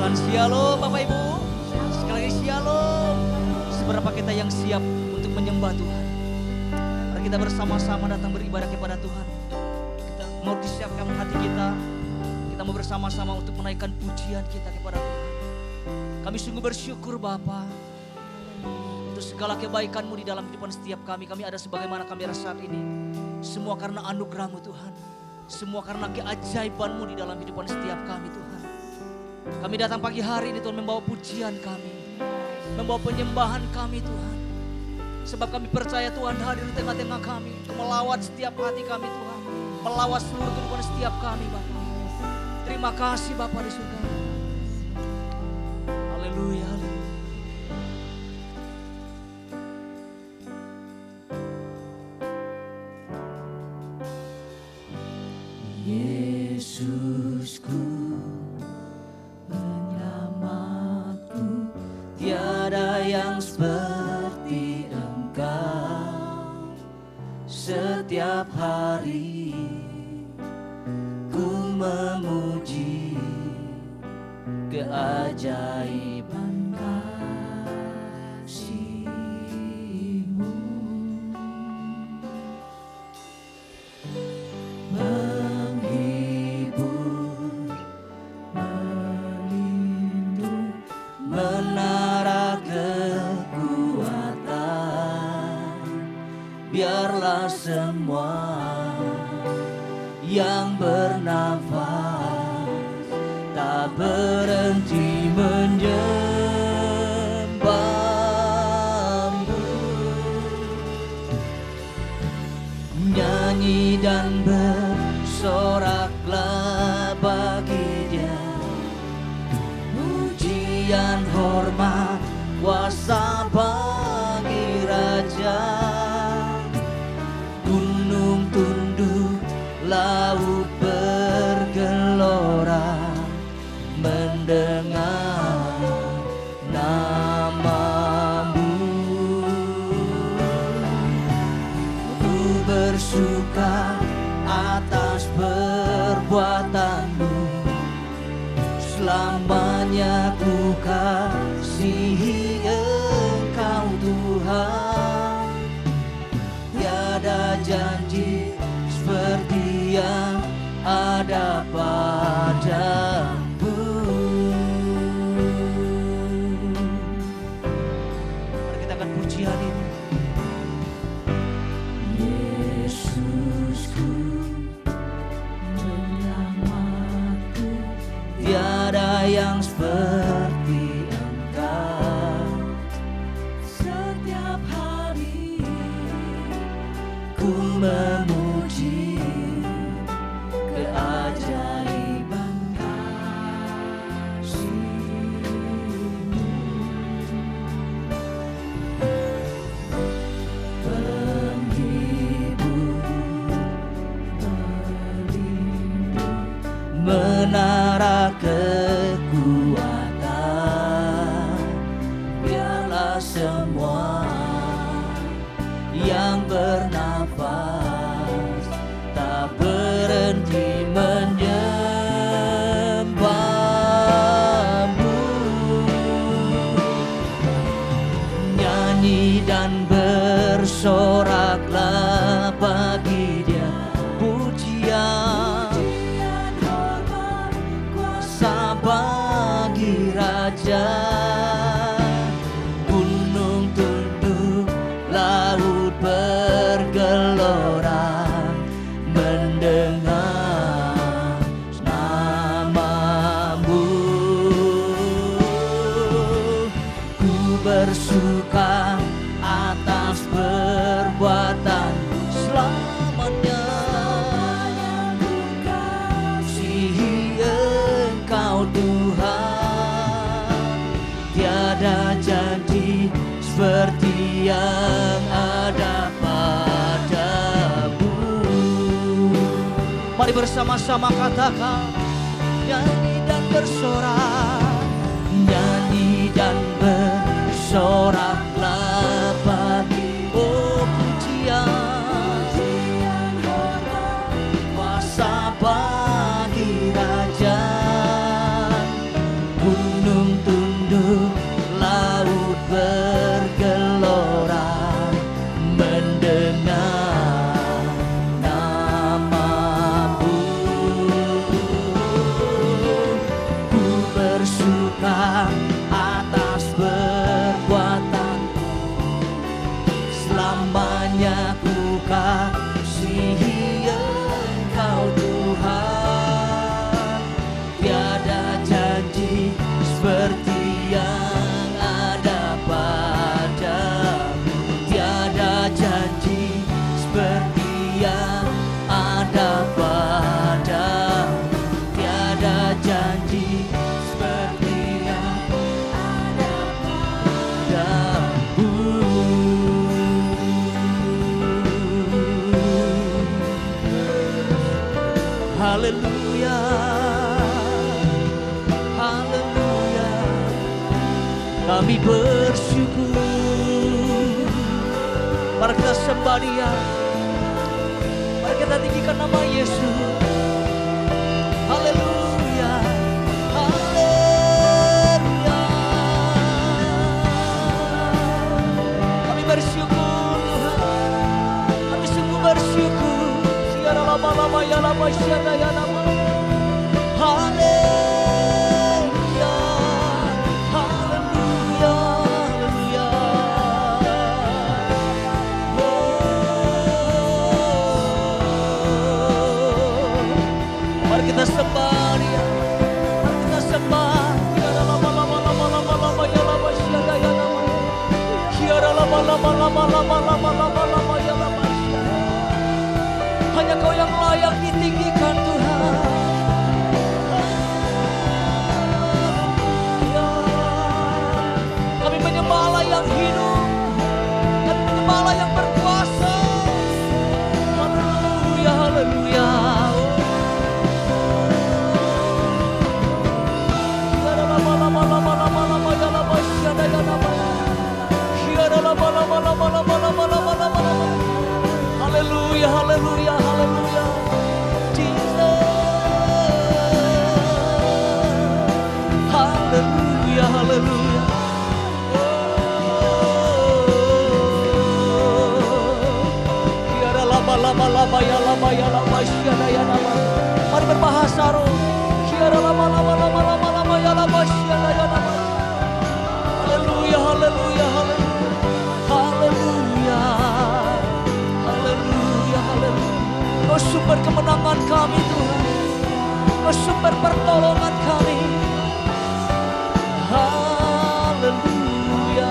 Tuhan. Shalom Bapak Ibu. Sekali lagi shalom. Seberapa kita yang siap untuk menyembah Tuhan. Mari kita bersama-sama datang beribadah kepada Tuhan. Kita mau disiapkan hati kita. Kita mau bersama-sama untuk menaikkan pujian kita kepada Tuhan. Kami sungguh bersyukur Bapa untuk segala kebaikan-Mu di dalam kehidupan setiap kami. Kami ada sebagaimana kami ada saat ini. Semua karena anugerah-Mu Tuhan. Semua karena keajaiban-Mu di dalam kehidupan setiap kami Tuhan. Kami datang pagi hari ini Tuhan membawa pujian kami. Membawa penyembahan kami Tuhan. Sebab kami percaya Tuhan hadir di tengah-tengah kami. Untuk melawat setiap hati kami Tuhan. Melawat seluruh kehidupan setiap kami Bapa. Terima kasih Bapa di surga. Haleluya, haleluya. Yesusku, penyelamatku, tiada yang seperti Engkau. Setiap hari ku memuji keajaiban kasih-Mu. Menara kekuatan, biarlah semua yang bernafas tak berhenti menyembah-Mu. Nyanyi dan bersoraklah bagi Dia, pujian, hormat, kuasa bagi Raja. Gunung tunduk, laut bergelora, mendengar nama-Mu. Ku bersuka atas perbuatan-Mu, selamanya ku kasihi Engkau Tuhan. Tiada janji seperti yang ada padamu. Mari kita akan puji hari ini. Yesusku, penyelamatku, tiada yang seperti Engkau. Setiap hari ku memuji keajaiban kasih-Mu. Penghibur, pelindung, menara kekuatan, biarlah semua yang bernafas tak berhenti menyembah-Mu. Nyanyi dan bersoraklah bagi Dia, pujian, hormat, kuasa bagi Raja. Gunung tunduk, laut bergelora, mendengar nama-Mu. Ku bersuka atas perbuatan-Mu, selamanya ku kasihi Engkau Tuhan. Tiada janji seperti yang ada padamu. Mari bersama-sama katakan, nyanyi dan bersorak. Nyanyi dan bersoraklah bagi pujian, kuasa bagi Raja. kami bersyukur. Mari kita sembah Dia, mari kita tinggikan nama Yesus. Haleluya, haleluya. Kami bersyukur Tuhan, kami sungguh bersyukur. Siara lama-lama ya lama syada ya lama. Haleluya, haleluya, haleluya. Mari kita sembah Dia, mari kita sembah. Kiara lama ya lama syada ya lama. Kiara lama ya lama syada. Hanya Kau yang layak ditinggikan Tuhan. Kami menyembah Allah yang hidup, kami menyembah Allah yang berkuasa. Haleluya, haleluya. Haleluya, haleluya, haleluya. Jesus. Haleluya, haleluya. Kiara lama ya lama syada ya lama. Mari berbahasa roh. Kiara lama ya lama syada ya lama. Haleluya, haleluya, haleluya. Haleluya. Haleluya, haleluya. Kau sumber kemenangan kami Tuhan. Kau sumber pertolongan kami. Haleluya.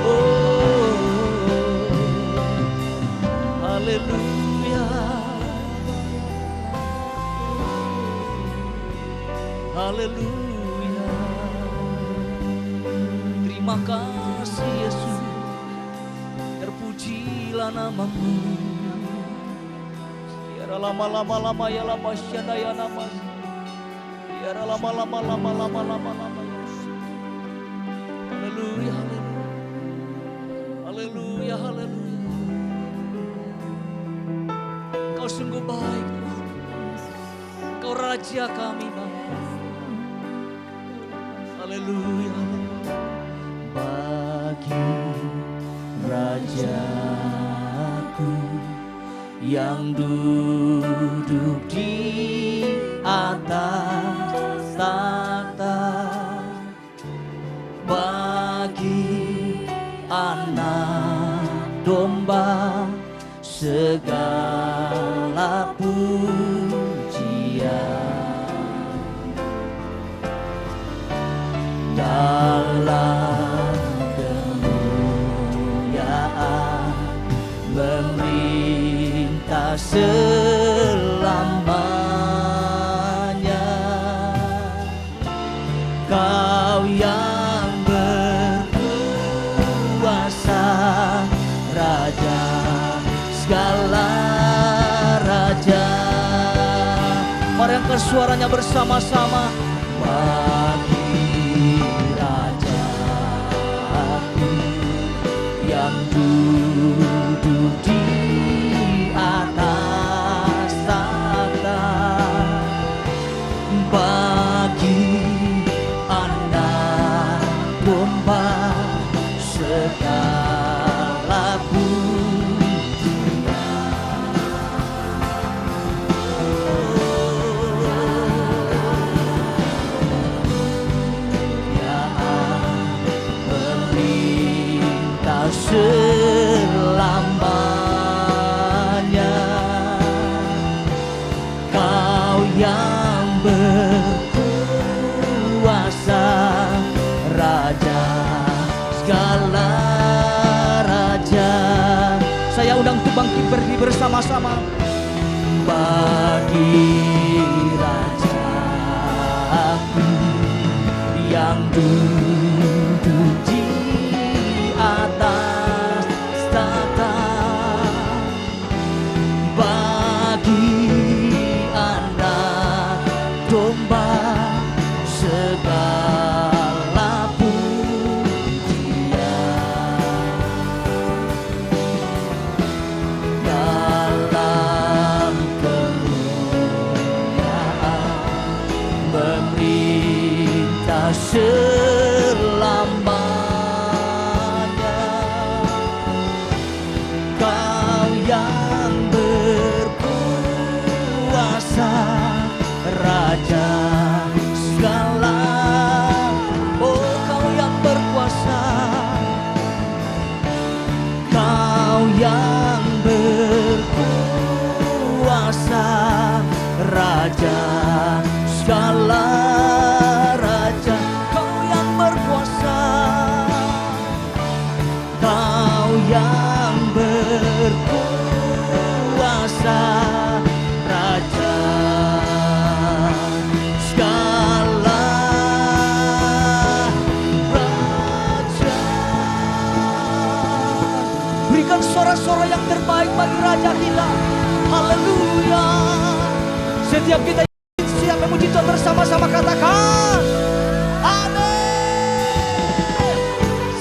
Oh, haleluya. Haleluya. Terima kasih Yesus, terpujilah nama-Mu. Biar lama ya lama syada ya nama. Biar lama. Haleluya, haleluya. Haleluya, haleluya. Kau sungguh baik Tuhan. Kau Raja kami Bapa. Haleluya. Bagi Rajaku yang duduk di atas tahta, bagi anak domba segala pujian. Dalam kemuliaan memerintah selamanya. Kau yang berkuasa, Raja segala raja. Mari angkat suaranya bersama-sama. Bagi Rajaku yang duduk di atas tahta, bagi anak domba segala selamanya. Kau yang berkuasa, Raja segala raja. Saya undang untuk bangkit berdiri bersama-sama. Bagi Rajaku yang duduk di atas tahta, bagi anak domba segala selamanya. Kau yang berkuasa, Raja segala. Oh, Kau yang berkuasa, Kau yang berkuasa, Raja segala raja. Kau yang berkuasa, Kau yang berkuasa, Raja segala raja. Berikan suara-suara yang terbaik bagi Raja kita. Haleluya. Setiap kita siap memuji Tuhan bersama-sama, katakan amin.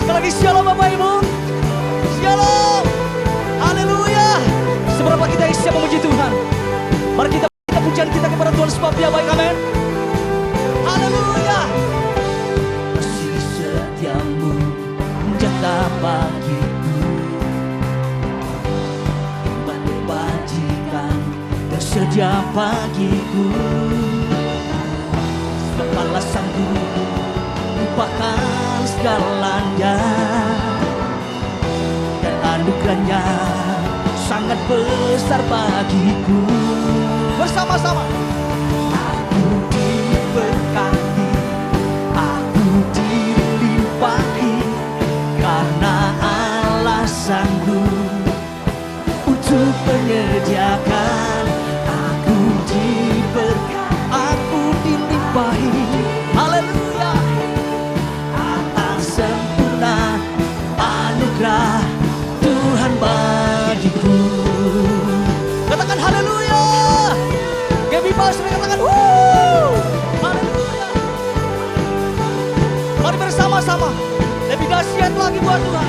Sekali lagi shalom Bapak Ibu. Shalom. Haleluya. Seberapa kita siap memuji Tuhan? Mari kita pujian kita kepada Tuhan sebab Dia baik. Amin. Haleluya. Kasih setiamu menjata bagiku, batu bajikan tersedia bagiku. Sebab alasanku lupakan segalanya, dan anugerahnya sangat besar bagiku. Bersama-sama. Aku diberkati, aku dilimpahi, karena alasanku untuk menyediakan. Aku diberkati, aku dilimpahi. Haleluya. Atas sempurna anugerah Tuhan bagiku. Katakan haleluya. Gaby Pastor katakan haleluya. Mari bersama-sama lebih dahsyat lagi buat Tuhan.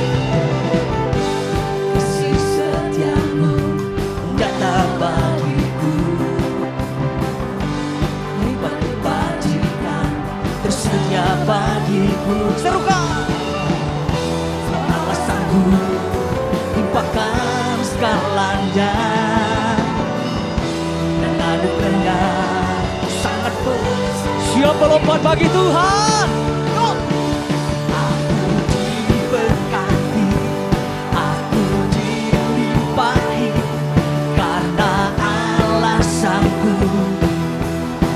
Kasih setiamu nyata bagiku, lipat bajikan tersedia bagiku. Serukan. Alasanku limpahkan segalanya, dan anugerahnya sangat besar. Siap melompat bagi Tuhan. Aku diberkati, aku dilimpahi, karena alasanku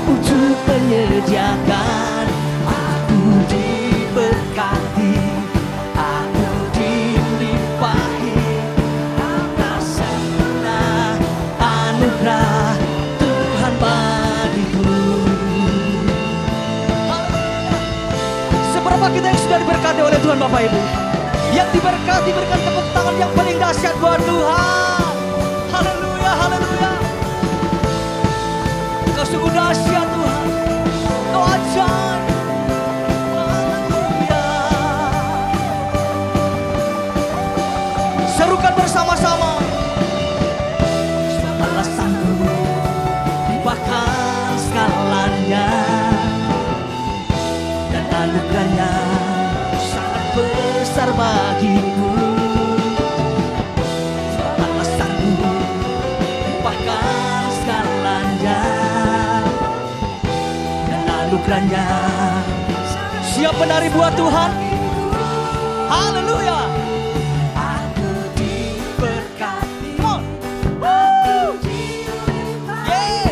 untuk menyediakan. Aku diberkati, aku dilimpahi, atas sempurna anugerah Tuhan bagiku. Seberapa kita yang sudah diberkati oleh Tuhan Bapak Ibu? Yang diberkati, berikan tepuk tangan yang paling dahsyat buat Tuhan. Haleluya, haleluya. Kau sungguh dahsyat Tuhan, Kau ajaib. Haleluya. Serukan bersama-sama. Alasanku limpahkan segalanya, dan anugerahnya sangat besar bagiku. Alasanku limpahkan segalanya, dan anugerahnya. Siap menari buat Tuhan. Haleluya. Aku diberkati, yeah.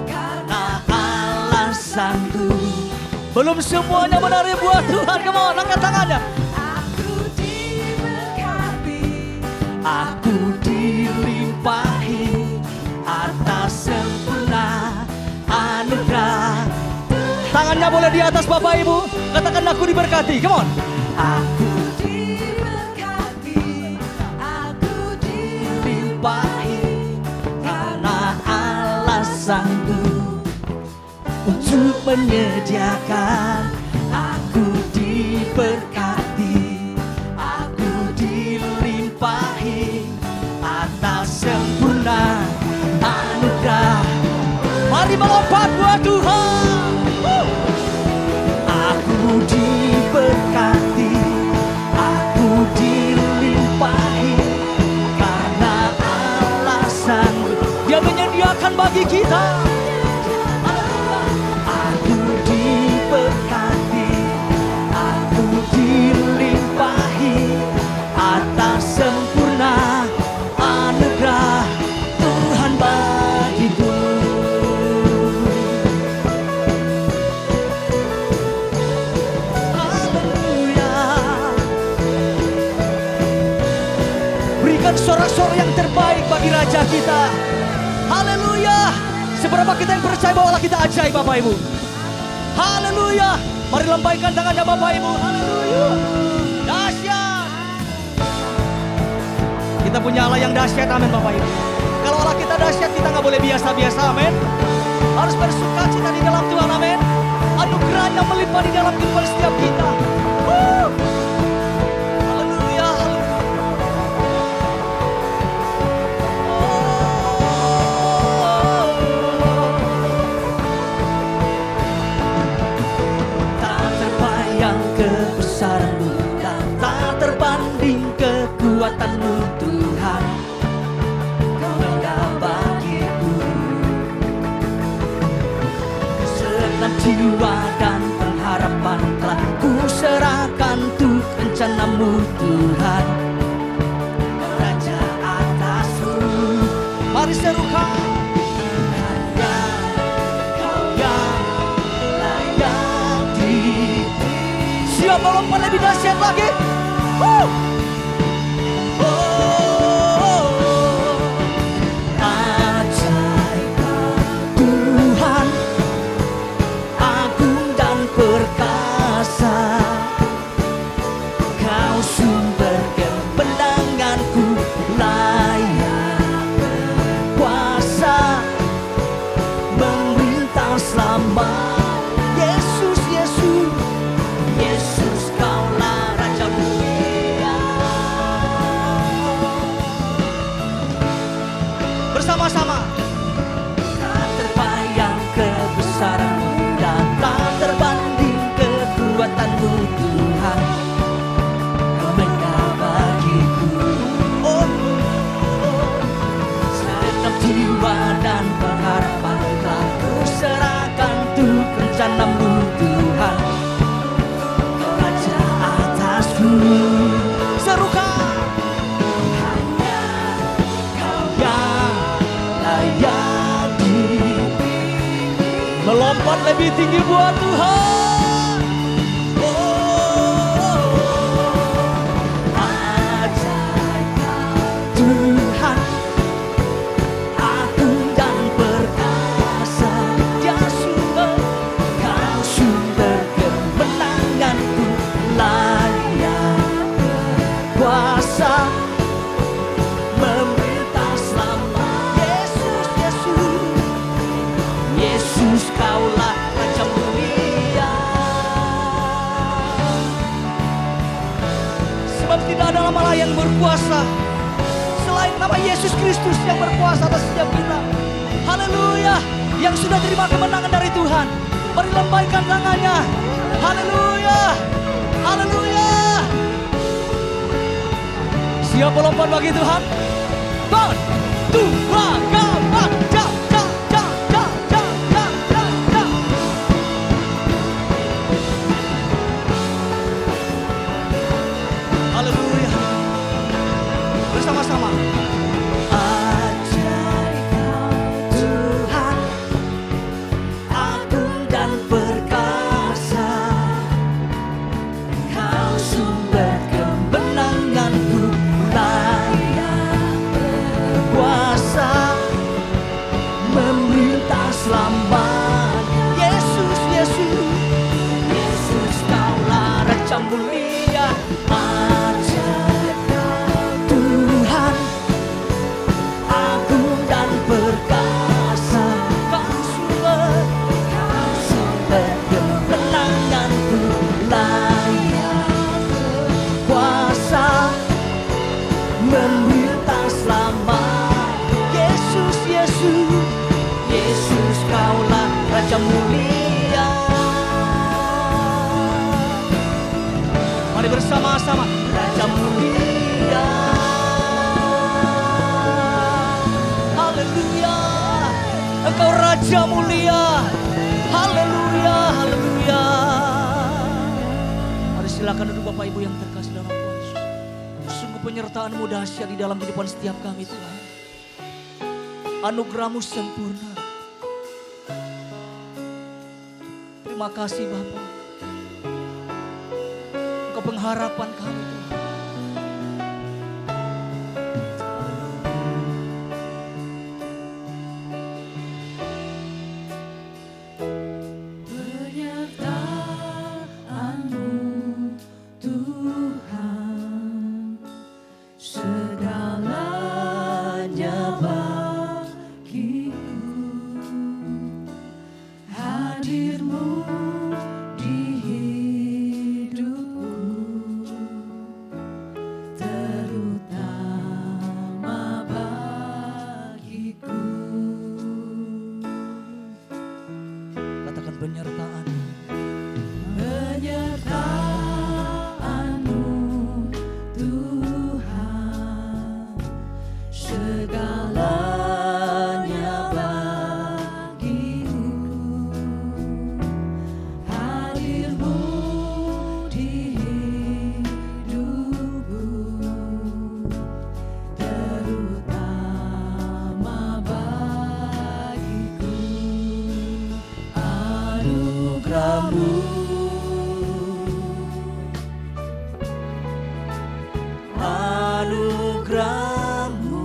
Karena alasanku. Belum semuanya menari buat Tuhan. Come on, angkat tangannya. Aku diberkati, aku dilimpahi, atas sempurna anugerah. Tangannya boleh di atas Bapak Ibu. Katakan aku diberkati. Come on. Aku diberkati, aku dilimpahi, karena alasanku untuk menyediakan. Aku diberkati, aku dilimpahi, atas sempurna anugerah. Mari melompat buat Tuhan. Aku bagi kita. Aku diberkati, aku dilimpahi atas sempurna anugerah Tuhan bagiku. Haleluya. Berikan sorak-sorai yang terbaik bagi Raja kita. Haleluya. Seberapa kita yang percaya bahwa Allah kita ajaib Bapak Ibu. Haleluya. Mari lambaikan tangannya Bapak Ibu. Haleluya. Dahsyat. Kita punya Allah yang dahsyat, amin Bapak Ibu. Kalau Allah kita dahsyat, kita nggak boleh biasa-biasa, amin. Harus bersuka cita di dalam Tuhan, amin. Anugerah yang melimpah di dalam kehidupan setiap kita. Haleluya, haleluya. Tak terbayang kebesaran-Mu dan tak terbanding kekuatan-Mu Tuhan. Kau indah bagiku. Segenap jiwa dan pengharapan telah ku serahkan untuk rencana-Mu Tuhan. Raja atasku, mari serukan. Hanya Kau yang layak di. Siapa lompat lebih dahsyat lagi? Ajaib Tuhan, agung dan perkasa. Kau sumber kemenanganku, layak berkuasa, memerintah selama. Yesus, Yesus, Yesus, Kaulah Raja mulia. Bersama-sama. Tak terbayang kebesaran-Mu dan tak terbanding kekuatan-Mu Tuhan. Kau megah bagiku. Segenap jiwa dan pengharapan telah ku serahkan untuk rencana-Mu Tuhan. Kau Raja atasku. Serukan. Hanya Kau yang layak dipilih. Melompat lebih tinggi buat Tuhan. Ajaib Tuhan, agung dan perkasa. Dia sumber, Kau sumber kemenanganku, layak berkuasa, memerintah selama. Yesus, Yesus, Yesus, Kaulah Raja mulia. Sebab tidak ada nama lain yang berkuasa selain nama Yesus Kristus yang berkuasa atas setiap kita. Haleluya. Yang sudah terima kemenangan dari Tuhan, mari lambaikan tangannya. Haleluya. Haleluya. Siapa lompat bagi Tuhan? 1, 2, kapan? Jam, jam, jam, jam, jam, jam, jam, jam. Haleluya. Bersama-sama. Ajaib Tuhan, agung dan perkasa. Kau sumber kemenanganku, layak berkuasa, puja mulia. Haleluya, haleluya. Mari silakan duduk Bapak Ibu yang terkasih dalam Tuhan Yesus. Sungguh penyertaan-Mu dahsyat di dalam kehidupan setiap kami Tuhan. Anugerah-Mu sempurna. Terima kasih Bapa. Engkau pengharapan kami Tuhan. Anugerah-Mu,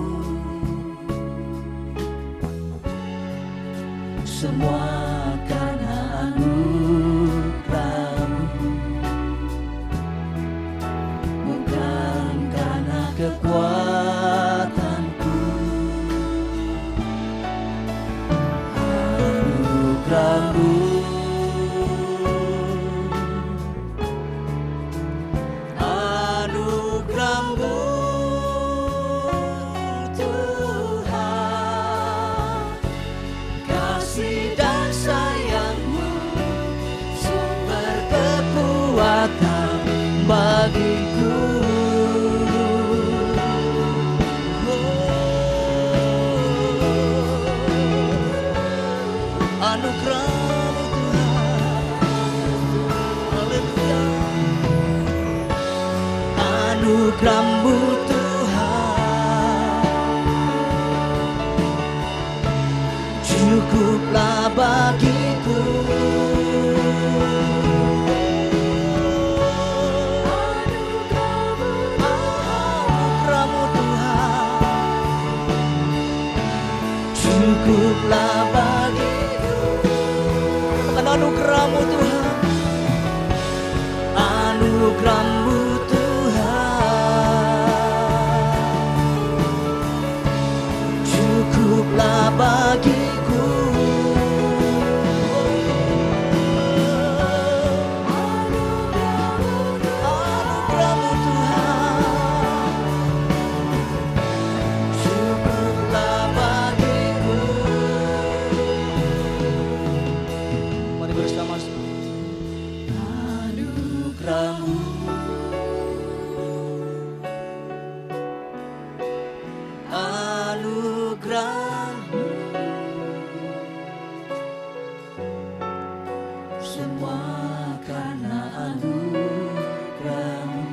semua karena anugerah-Mu, bukan karena kekuatanku. Anugerah-Mu, bagiku. Anugerah-Mu Tuhan, haleluya. Anugerah-Mu Tuhan, cukuplah bagiku. Cukuplah bagiku. Bukan anugerah-Mu Tuhan, anugerah-Mu Tuhan, cukuplah bagiku. Anugerah-Mu Tuhan, cukuplah bagiku. Mari bersama-sama. Anugerah-Mu, anugerah-Mu, semua karena anugerah-Mu,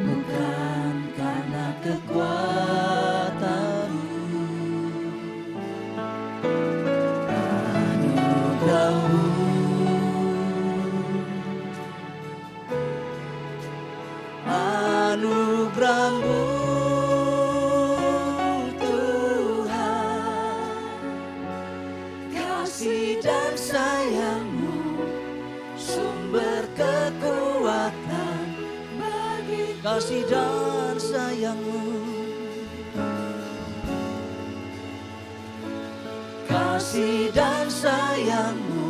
bukan karena kekuatanmu. Anugerah-Mu, anugerah-Mu Tuhan, kasih dan sayang-Mu, sumber kekuatan bagi kasih dan sayang-Mu, kasih dan sayang-Mu,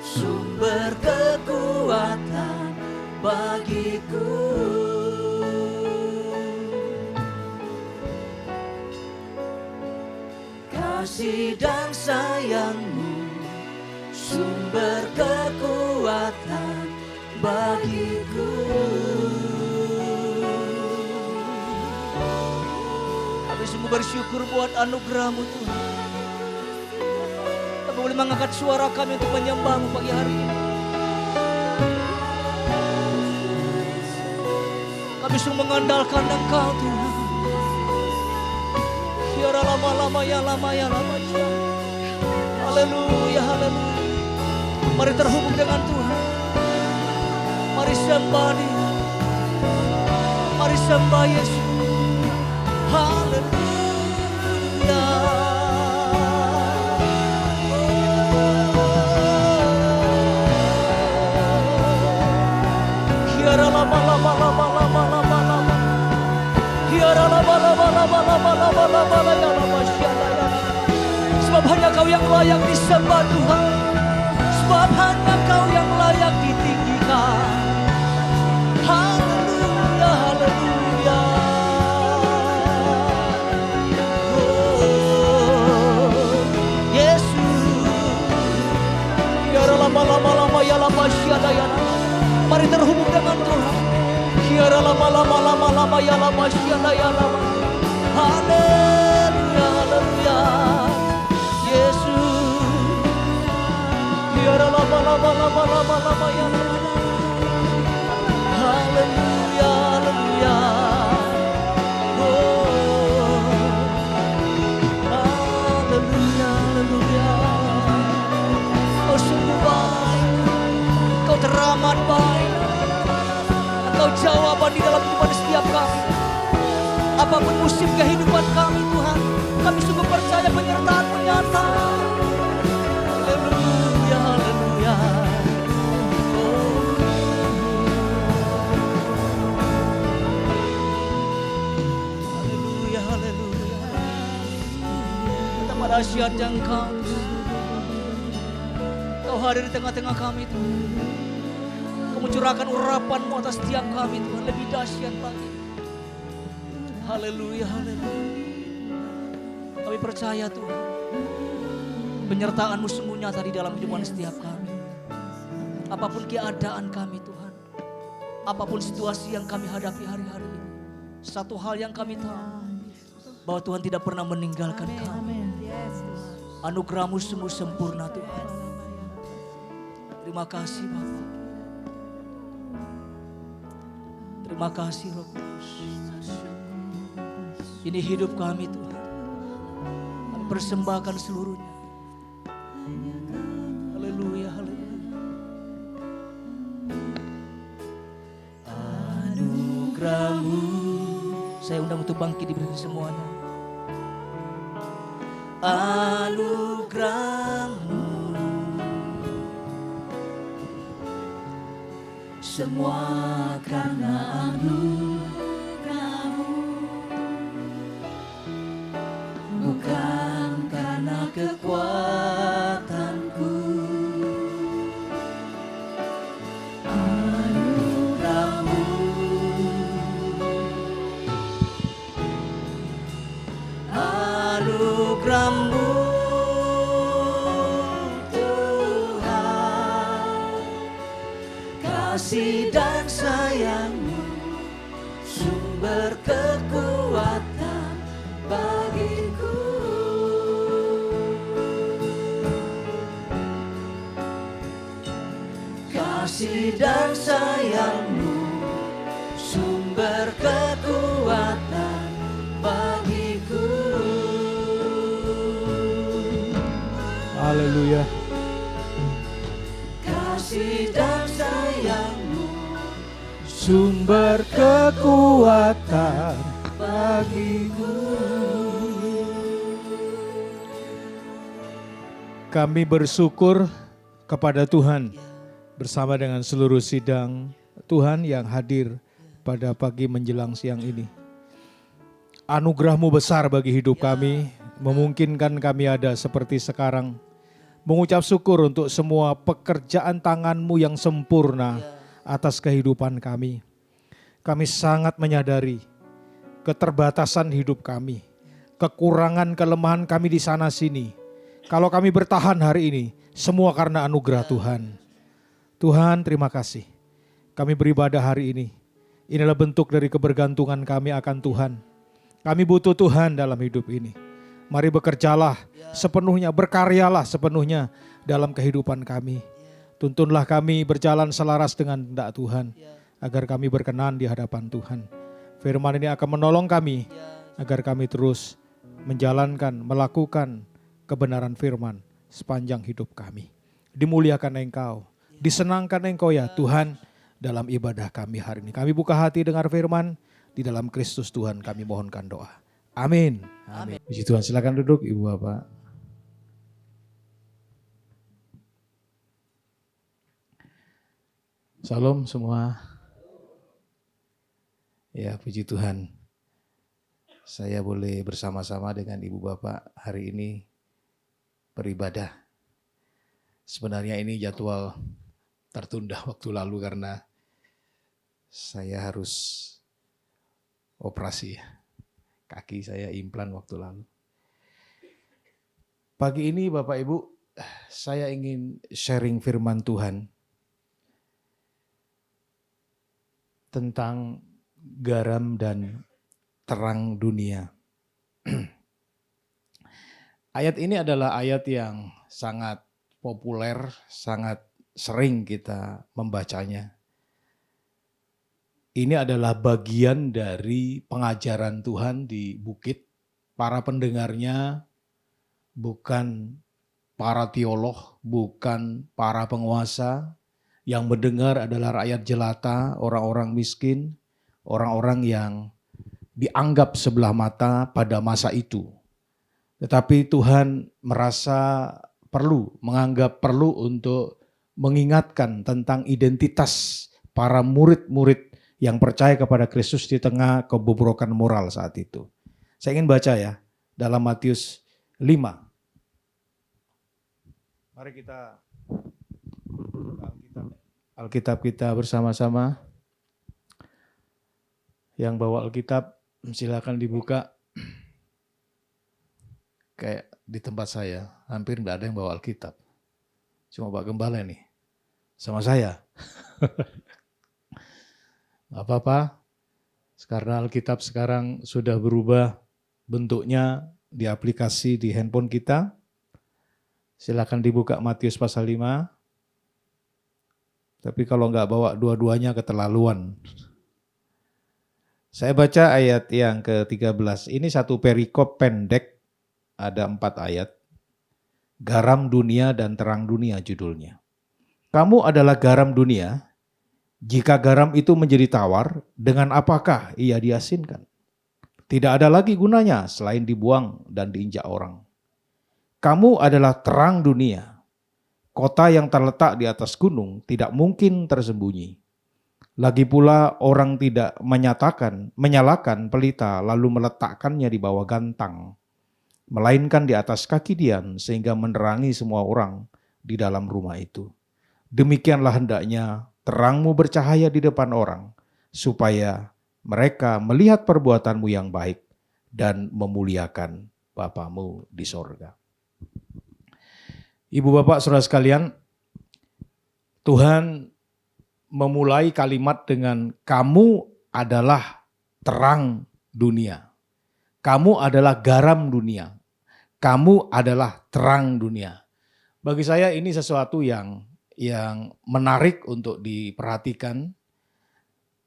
sumber kekuatan bagiku. Kasih dan sayang-Mu, sumber kekuatan bagiku. Kami sungguh sungguh bersyukur buat anugerah-Mu Tuhan. Kami boleh mengangkat suara kami untuk menyembah-Mu pagi hari ini. Kami sungguh mengandalkan Engkau Tuhan. Biarlah lama-lama ya lama ya lama. Haleluya, haleluya. Mari terhubung dengan Tuhan. Mari sembah Dia. Mari sembah Yesus. Haleluya. Hiara lama lama lama lama lama lama. Hiara lama lama lama lama lama lama ya lama syala ya. Sebab hanya Kau yang layak disembah Tuhan. Sebab hanya Kau yang layak ditinggikan. Haleluya, haleluya. Oh, Yesus. Biar lama-lama ya lama syada ya lama. Mari terhubung dengan Tuhan. Biar lama-lama ya lama syada ya lama. Haleluya, haleluya. Yesus. Biar lama-lama ya lama. Haleluya, haleluya. Oh, haleluya, haleluya. Kau sungguh baik, Kau teramat baik. Kau jawaban di dalam kehidupan setiap kami. Apapun musim kehidupan kami Tuhan, kami sungguh percaya penyertaan-Mu nyata. Haleluya, haleluya. Haleluya, haleluya. Betapa dahsyatnya Engkau. Kau hadir di tengah-tengah kami Tuhan. Kau mencurahkan urapan-Mu atas setiap kami Tuhan. Lebih dahsyat lagi. Haleluya, haleluya. Kami percaya Tuhan. Penyertaan-Mu sungguh nyata di dalam kehidupan setiap kami. Apapun keadaan kami Tuhan. Apapun situasi yang kami hadapi hari-hari ini. Satu hal yang kami tahu. Bahwa Tuhan tidak pernah meninggalkan kami. Anugerah-Mu sungguh sempurna Tuhan. Terima kasih Bapa. Terima kasih Roh Kudus. Ini hidup kami Tuhan. Kami persembahkan seluruhnya. Haleluya, haleluya. Anugerah-Mu. Saya undang untuk bangkit di berdiri semuanya. Anugerah-Mu. Semua karena anugerah-Mu. Bukan karena kekuatanku. Anugerah-Mu. Anugerah-Mu Tuhan. Kasih dan sayang-Mu sumber kekuatan bagiku. Kasih dan sayang-Mu sumber kekuatan bagiku. Haleluya. Kasih dan sayang-Mu Sumber kekuatan bagiku. Kami bersyukur kepada Tuhan bersama dengan seluruh sidang Tuhan yang hadir pada pagi menjelang siang ini. Anugerah-Mu besar bagi hidup kami, memungkinkan kami ada seperti sekarang. Mengucap syukur untuk semua pekerjaan tangan-Mu yang sempurna atas kehidupan kami. Kami sangat menyadari keterbatasan hidup kami, kekurangan kelemahan kami di sana sini. Kalau kami bertahan hari ini, semua karena anugerah Tuhan. Tuhan, terima kasih. Kami beribadah hari ini. Inilah bentuk dari kebergantungan kami akan Tuhan. Kami butuh Tuhan dalam hidup ini. Mari bekerjalah sepenuhnya, berkaryalah sepenuhnya dalam kehidupan kami. Tuntunlah kami berjalan selaras dengan kehendak Tuhan, agar kami berkenan di hadapan Tuhan. Firman ini akan menolong kami, agar kami terus menjalankan, melakukan kebenaran firman sepanjang hidup kami. Dimuliakan Engkau, disenangkan Engkau ya Tuhan dalam ibadah kami hari ini. Kami buka hati dengar firman, di dalam Kristus Tuhan kami mohonkan doa. Amin. Amin. Puji Tuhan, silakan duduk Ibu Bapak. Salam semua. Ya, puji Tuhan. Saya boleh bersama-sama dengan Ibu Bapak hari ini beribadah. Sebenarnya ini jadwal tertunda waktu lalu karena saya harus operasi. Kaki saya implan waktu lalu. Pagi ini Bapak Ibu, saya ingin sharing firman Tuhan tentang garam dan terang dunia. Ayat ini adalah ayat yang sangat populer, sangat sering kita membacanya. Ini adalah bagian dari pengajaran Tuhan di bukit. Para pendengarnya bukan para teolog, bukan para penguasa. Yang mendengar adalah rakyat jelata, orang-orang miskin, orang-orang yang dianggap sebelah mata pada masa itu. Tetapi Tuhan merasa menganggap perlu untuk mengingatkan tentang identitas para murid-murid yang percaya kepada Kristus di tengah kebobrokan moral saat itu. Saya ingin baca ya, dalam Matius 5. Mari kita Alkitab kita bersama-sama. Yang bawa Alkitab silakan dibuka. Kayak di tempat saya, hampir nggak ada yang bawa Alkitab. Cuma Pak Gembala nih, sama saya. Gak apa-apa, karena Alkitab sekarang sudah berubah bentuknya di aplikasi di handphone kita. Silakan dibuka Matius pasal 5. Tapi kalau nggak bawa dua-duanya keterlaluan. Saya baca ayat yang ke-13. Ini satu perikop pendek, ada 4 ayat. Garam dunia dan terang dunia judulnya. Kamu adalah garam dunia. Jika garam itu menjadi tawar, dengan apakah ia diasinkan? Tidak ada lagi gunanya selain dibuang dan diinjak orang. Kamu adalah terang dunia. Kota yang terletak di atas gunung tidak mungkin tersembunyi. Lagi pula orang tidak menyalakan pelita lalu meletakkannya di bawah gantang, melainkan di atas kaki dian sehingga menerangi semua orang di dalam rumah itu. Demikianlah hendaknya terangmu bercahaya di depan orang, supaya mereka melihat perbuatanmu yang baik dan memuliakan Bapamu di sorga. Ibu bapak saudara sekalian, Tuhan memulai kalimat dengan kamu adalah terang dunia. Kamu adalah garam dunia. Kamu adalah terang dunia. Bagi saya ini sesuatu yang menarik untuk diperhatikan.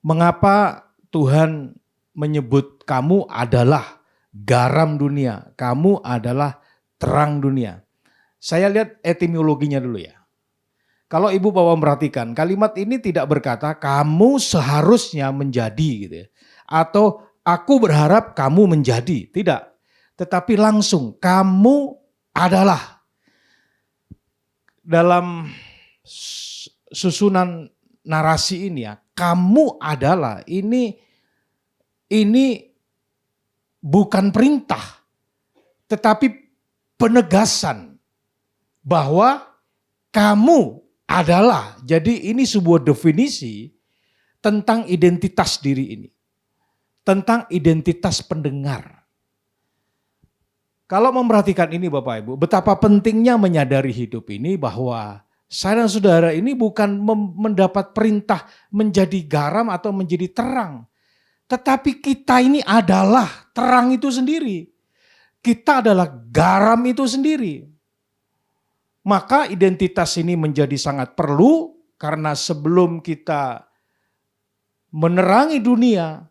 Mengapa Tuhan menyebut kamu adalah garam dunia, kamu adalah terang dunia. Saya lihat etimologinya dulu ya. Kalau ibu bapak memperhatikan, kalimat ini tidak berkata kamu seharusnya menjadi gitu ya. Atau aku berharap kamu menjadi, tidak. Tetapi langsung kamu adalah. Dalam susunan narasi ini ya, kamu adalah, ini bukan perintah, tetapi penegasan bahwa kamu adalah. Jadi ini sebuah definisi tentang identitas diri ini, tentang identitas pendengar. Kalau memperhatikan ini Bapak Ibu, betapa pentingnya menyadari hidup ini bahwa saya dan saudara ini bukan mendapat perintah menjadi garam atau menjadi terang. Tetapi kita ini adalah terang itu sendiri. Kita adalah garam itu sendiri. Maka identitas ini menjadi sangat perlu karena sebelum kita menerangi dunia,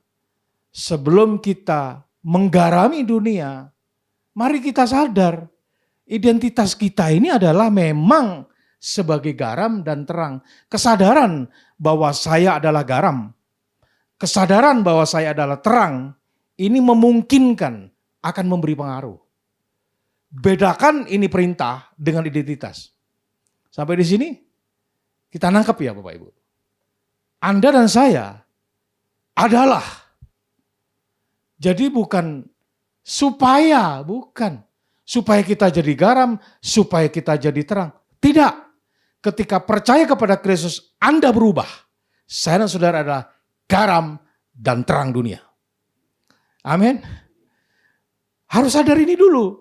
sebelum kita menggarami dunia, mari kita sadar identitas kita ini adalah memang sebagai garam dan terang. Kesadaran bahwa saya adalah garam, kesadaran bahwa saya adalah terang, ini memungkinkan akan memberi pengaruh. Bedakan ini perintah dengan identitas. Sampai di sini kita nangkep ya Bapak Ibu. Anda dan saya adalah. Jadi bukan supaya kita jadi garam, supaya kita jadi terang. Tidak. Ketika percaya kepada Kristus, Anda berubah. Saya dan saudara adalah garam dan terang dunia. Amin. Harus sadar ini dulu.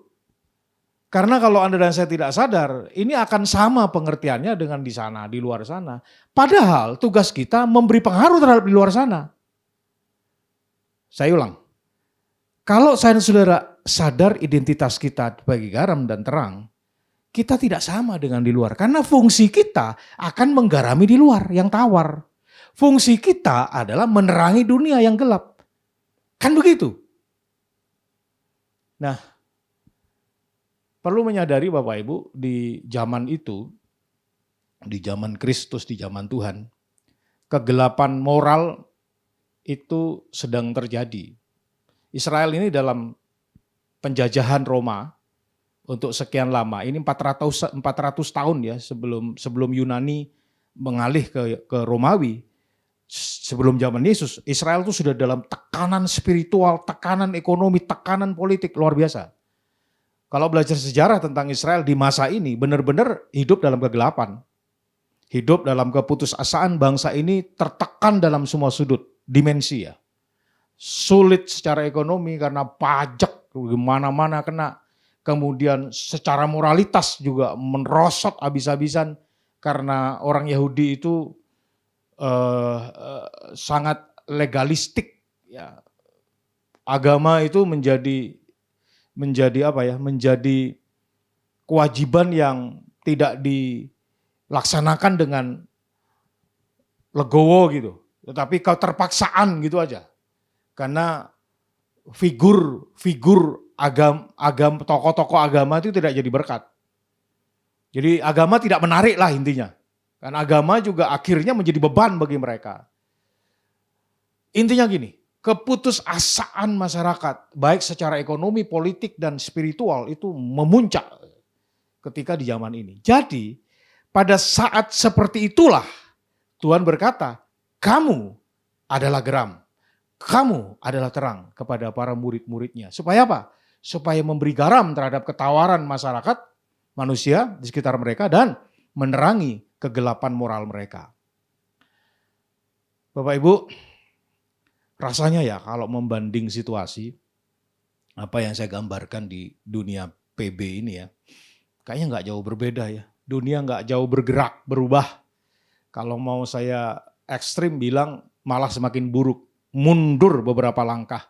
Karena kalau Anda dan saya tidak sadar, ini akan sama pengertiannya dengan di sana, di luar sana. Padahal tugas kita memberi pengaruh terhadap di luar sana. Saya ulang. Kalau saya dan saudara sadar identitas kita sebagai garam dan terang, kita tidak sama dengan di luar. Karena fungsi kita akan menggarami di luar yang tawar. Fungsi kita adalah menerangi dunia yang gelap. Kan begitu? Nah, perlu menyadari Bapak Ibu di zaman itu, di zaman Kristus, di zaman Tuhan, kegelapan moral itu sedang terjadi. Israel ini dalam penjajahan Roma untuk sekian lama, ini 400 tahun ya sebelum Yunani mengalih ke Romawi. Sebelum zaman Yesus, Israel itu sudah dalam tekanan spiritual, tekanan ekonomi, tekanan politik luar biasa. Kalau belajar sejarah tentang Israel di masa ini, benar-benar hidup dalam kegelapan. Hidup dalam keputusasaan, bangsa ini tertekan dalam semua sudut, dimensi ya. Sulit secara ekonomi karena pajak mana-mana kena. Kemudian secara moralitas juga merosot habis-habisan karena orang Yahudi itu sangat legalistik ya. Agama itu menjadi apa ya? Menjadi kewajiban yang tidak dilaksanakan dengan legowo gitu. Tetapi keterpaksaan gitu aja. Karena figur agama tokoh-tokoh agama itu tidak jadi berkat. Jadi agama tidak menarik lah intinya. Karena agama juga akhirnya menjadi beban bagi mereka. Intinya gini, keputusasaan masyarakat, baik secara ekonomi, politik, dan spiritual itu memuncak ketika di zaman ini. Jadi pada saat seperti itulah Tuhan berkata, kamu adalah garam, kamu adalah terang kepada para murid-muridnya. Supaya apa? Supaya memberi garam terhadap ketawaran masyarakat, manusia di sekitar mereka, dan menerangi kegelapan moral mereka. Bapak Ibu, rasanya ya kalau membanding situasi apa yang saya gambarkan di dunia PB ini ya, kayaknya nggak jauh berbeda ya. Dunia nggak jauh bergerak, berubah. Kalau mau saya ekstrim bilang malah semakin buruk, mundur beberapa langkah.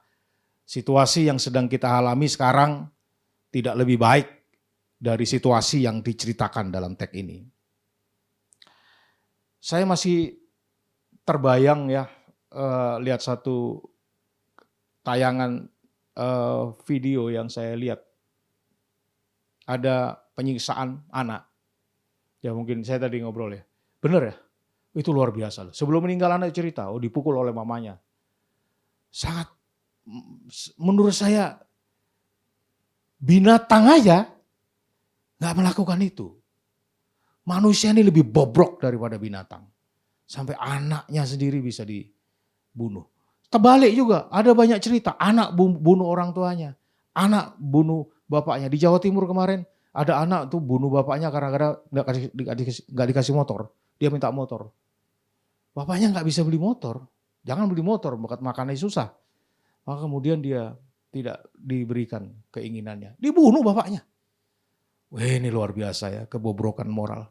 Situasi yang sedang kita alami sekarang tidak lebih baik dari situasi yang diceritakan dalam teks ini. Saya masih terbayang ya, lihat satu tayangan video yang saya lihat. Ada penyiksaan anak. Ya mungkin saya tadi ngobrol ya. Benar ya? Itu luar biasa loh. Sebelum meninggal anak cerita, dipukul oleh mamanya. Sangat, menurut saya, binatang aja gak melakukan itu. Manusia ini lebih bobrok daripada binatang. Sampai anaknya sendiri bisa dibunuh. Terbalik juga, ada banyak cerita. Anak bunuh orang tuanya. Anak bunuh bapaknya. Di Jawa Timur kemarin ada anak tuh bunuh bapaknya karena gak dikasih motor. Dia minta motor. Bapaknya gak bisa beli motor. Jangan beli motor, makannya susah. Maka kemudian dia tidak diberikan keinginannya. Dibunuh bapaknya. Wah ini luar biasa ya, kebobrokan moral.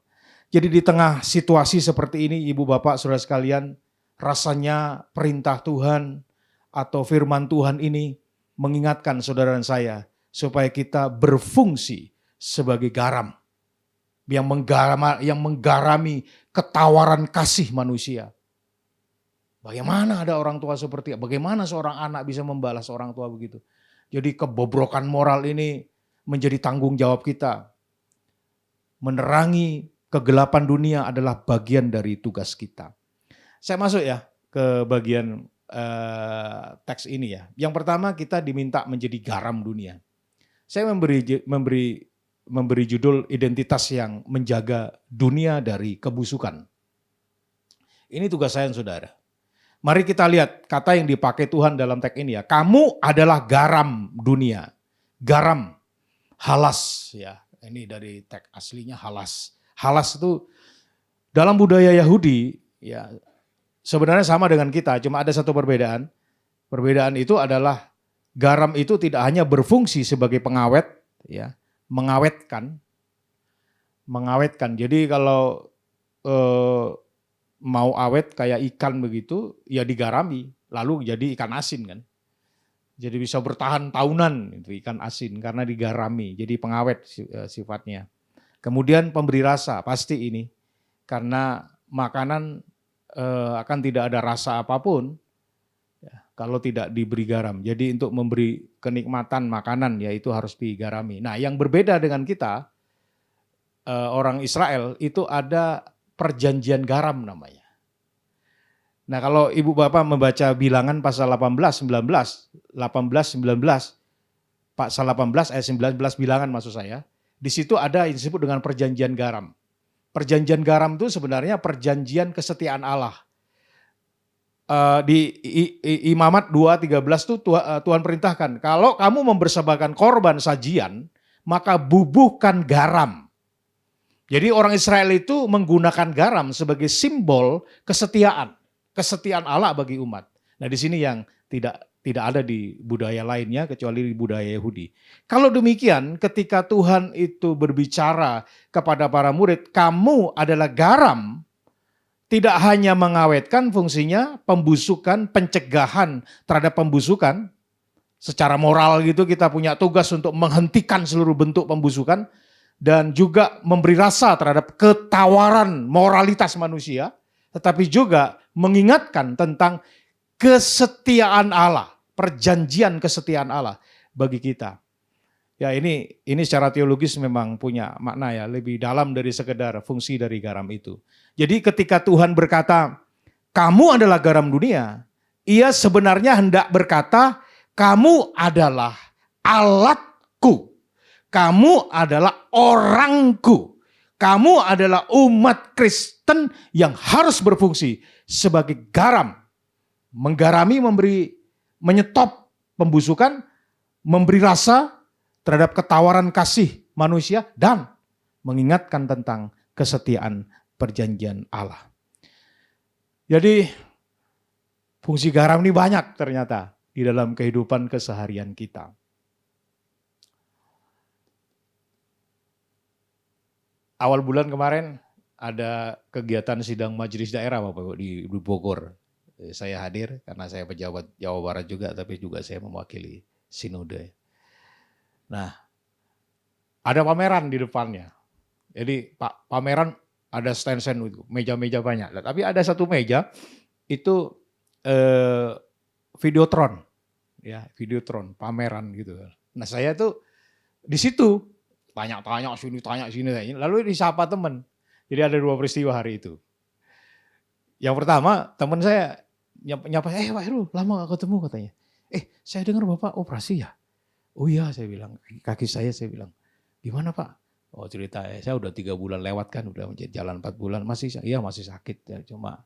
Jadi di tengah situasi seperti ini, ibu bapak saudara sekalian, rasanya perintah Tuhan atau firman Tuhan ini mengingatkan saudara dan saya supaya kita berfungsi sebagai garam yang menggarami ketawaran kasih manusia. Bagaimana ada orang tua seperti itu? Bagaimana seorang anak bisa membalas orang tua begitu? Jadi kebobrokan moral ini menjadi tanggung jawab kita. Menerangi kegelapan dunia adalah bagian dari tugas kita. Saya masuk ya ke bagian teks ini ya. Yang pertama kita diminta menjadi garam dunia. Saya memberi judul identitas yang menjaga dunia dari kebusukan. Ini tugas saya saudara. Mari kita lihat kata yang dipakai Tuhan dalam teks ini ya. Kamu adalah garam dunia. Garam, halas ya. Ini dari teks aslinya halas. Halas itu dalam budaya Yahudi ya sebenarnya sama dengan kita. Cuma ada satu perbedaan. Perbedaan itu adalah garam itu tidak hanya berfungsi sebagai pengawet ya. Mengawetkan. Jadi kalau mau awet kayak ikan begitu, ya digarami, lalu jadi ikan asin kan. Jadi bisa bertahan tahunan itu ikan asin karena digarami, jadi pengawet sifatnya. Kemudian pemberi rasa, pasti ini. Karena makanan akan tidak ada rasa apapun ya, kalau tidak diberi garam. Jadi untuk memberi kenikmatan makanan ya itu harus digarami. Nah yang berbeda dengan kita, orang Israel itu ada perjanjian garam namanya. Nah kalau ibu bapak membaca bilangan pasal 18, 19, pasal 18 ayat 19 bilangan maksud saya. Di situ ada yang disebut dengan perjanjian garam. Perjanjian garam itu sebenarnya perjanjian kesetiaan Allah. Di Imamat 2:13 itu Tuhan perintahkan, kalau kamu mempersembahkan korban sajian, maka bubuhkan garam. Jadi orang Israel itu menggunakan garam sebagai simbol kesetiaan Allah bagi umat. Nah di sini yang tidak ada di budaya lainnya kecuali di budaya Yahudi. Kalau demikian ketika Tuhan itu berbicara kepada para murid, kamu adalah garam, tidak hanya mengawetkan fungsinya, pembusukan, pencegahan terhadap pembusukan. Secara moral gitu kita punya tugas untuk menghentikan seluruh bentuk pembusukan. Dan juga memberi rasa terhadap ketawaran moralitas manusia. Tetapi juga mengingatkan tentang kesetiaan Allah. Perjanjian kesetiaan Allah bagi kita. Ya ini secara teologis memang punya makna ya. Lebih dalam dari sekedar fungsi dari garam itu. Jadi ketika Tuhan berkata, kamu adalah garam dunia. Ia sebenarnya hendak berkata, kamu adalah alatku. Kamu adalah orangku. Kamu adalah umat Kristen yang harus berfungsi sebagai garam. Menggarami, menyetop pembusukan, memberi rasa terhadap ketawaran kasih manusia, dan mengingatkan tentang kesetiaan perjanjian Allah. Jadi fungsi garam ini banyak ternyata di dalam kehidupan keseharian kita. Awal bulan kemarin ada kegiatan sidang majelis daerah Bapak Ibu di Bogor. Saya hadir karena saya pejabat Jawa Barat juga, tapi juga saya mewakili sinode. Nah, ada pameran di depannya. Jadi pameran ada stand-stand itu, meja-meja banyak. Tapi ada satu meja itu videotron, ya videotron, pameran gitu. Nah saya tuh di situ tanya sini, lalu disapa teman. Jadi ada dua peristiwa hari itu. Yang pertama teman saya nyapa, Pak Heru, lama gak ketemu katanya. Saya dengar Bapak operasi ya? Oh iya saya bilang, kaki saya bilang, gimana Pak? Oh cerita saya udah 3 bulan lewat kan, udah jalan 4 bulan, masih sakit ya, cuma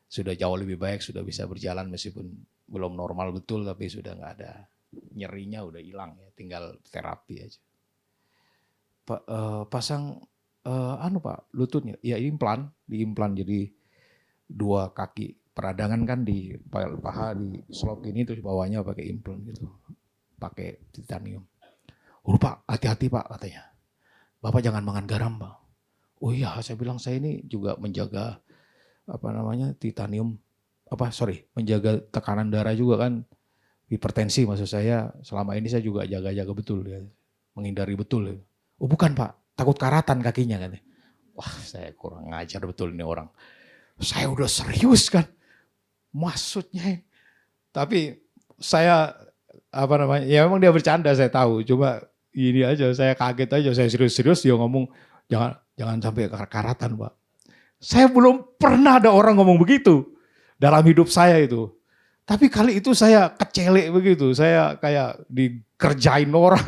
sudah jauh lebih baik, sudah bisa berjalan meskipun belum normal betul, tapi sudah gak ada nyerinya, udah hilang ya, tinggal terapi aja. Pak pasang Pak lututnya, ya diimplan jadi 2 kaki peradangan kan di paha di slot ini, terus bawahnya pakai implan gitu, pakai titanium. Oh Pak, hati-hati Pak katanya. Bapak jangan makan garam Pak. Oh iya, saya bilang saya ini juga menjaga titanium menjaga tekanan darah juga kan, hipertensi maksud saya. Selama ini saya juga jaga-jaga betul ya, menghindari betul ya. Oh bukan Pak, takut karatan kakinya kan. Wah saya kurang ngajar betul ini orang. Saya udah serius kan, maksudnya. Tapi saya ya memang dia bercanda saya tahu. Cuma ini aja saya kaget aja, saya serius-serius dia ngomong jangan sampai karatan Pak. Saya belum pernah ada orang ngomong begitu dalam hidup saya itu. Tapi kali itu saya kecelek begitu, saya kayak dikerjain orang.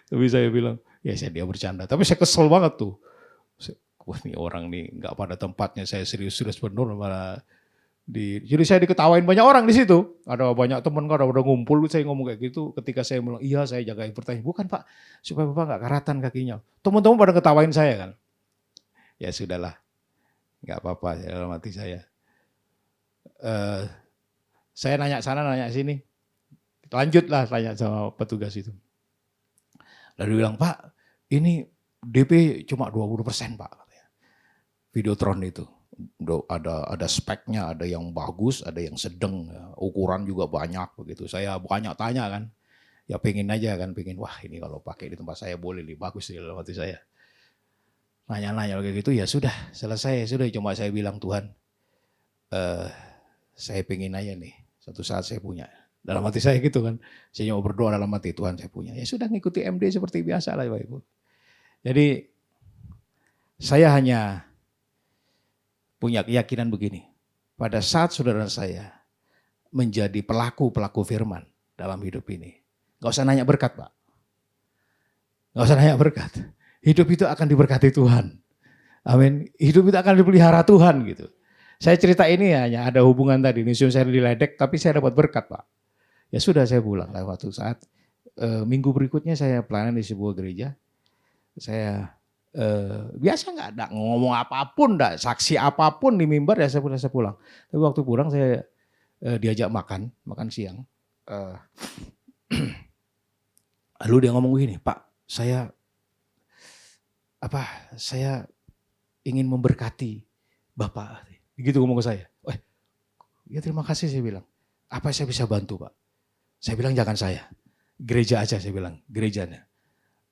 Tapi saya bilang, ya dia bercanda. Tapi saya kesel banget tuh. Wah nih orang nih nggak pada tempatnya, saya serius-serius bener malah jadi saya diketawain banyak orang di situ. Ada banyak teman kan udah ngumpul, saya ngomong kayak gitu. Ketika saya bilang, iya saya jaga hipertensi. Bukan Pak, supaya Bapak nggak karatan kakinya. Teman-teman pada ketawain saya kan. Ya sudahlah, nggak apa-apa dalam hati saya. Saya nanya sana, nanya sini. Lanjutlah tanya sama petugas itu. Lalu bilang, Pak, ini DP cuma 20% Pak. Videotron itu. Ada speknya, ada yang bagus, ada yang sedang, ukuran juga banyak begitu. Saya banyak tanya kan, ya pengen aja kan, wah ini kalau pakai di tempat saya boleh nih, bagus di dalam hati saya. Nanya-nanya kayak gitu, ya sudah selesai, sudah cuma saya bilang Tuhan, saya pengen aja nih, suatu saat saya punya. Dalam hati saya gitu kan, saya cuma berdoa dalam hati Tuhan saya punya. Ya sudah ngikuti MD seperti biasa lah Bapak Ibu. Jadi saya hanya punya keyakinan begini, pada saat saudara saya menjadi pelaku firman dalam hidup ini, gak usah nanya berkat Pak, gak usah nanya berkat, hidup itu akan diberkati Tuhan, amin, hidup itu akan dipelihara Tuhan gitu. Saya cerita ini hanya ada hubungan tadi, misiun saya diledek tapi saya dapat berkat Pak. Ya sudah saya pulang lah waktu saat minggu berikutnya saya pelayanan di sebuah gereja, saya biasa nggak ada ngomong apapun, nggak saksi apapun di mimbar, ya saya pulang. Tapi waktu pulang saya diajak makan siang. Lalu dia ngomong gini, Pak, saya ingin memberkati Bapak. Begitu ngomong ke saya. Ya terima kasih saya bilang. Apa saya bisa bantu Pak? Saya bilang jangan saya, gereja aja saya bilang, gerejanya.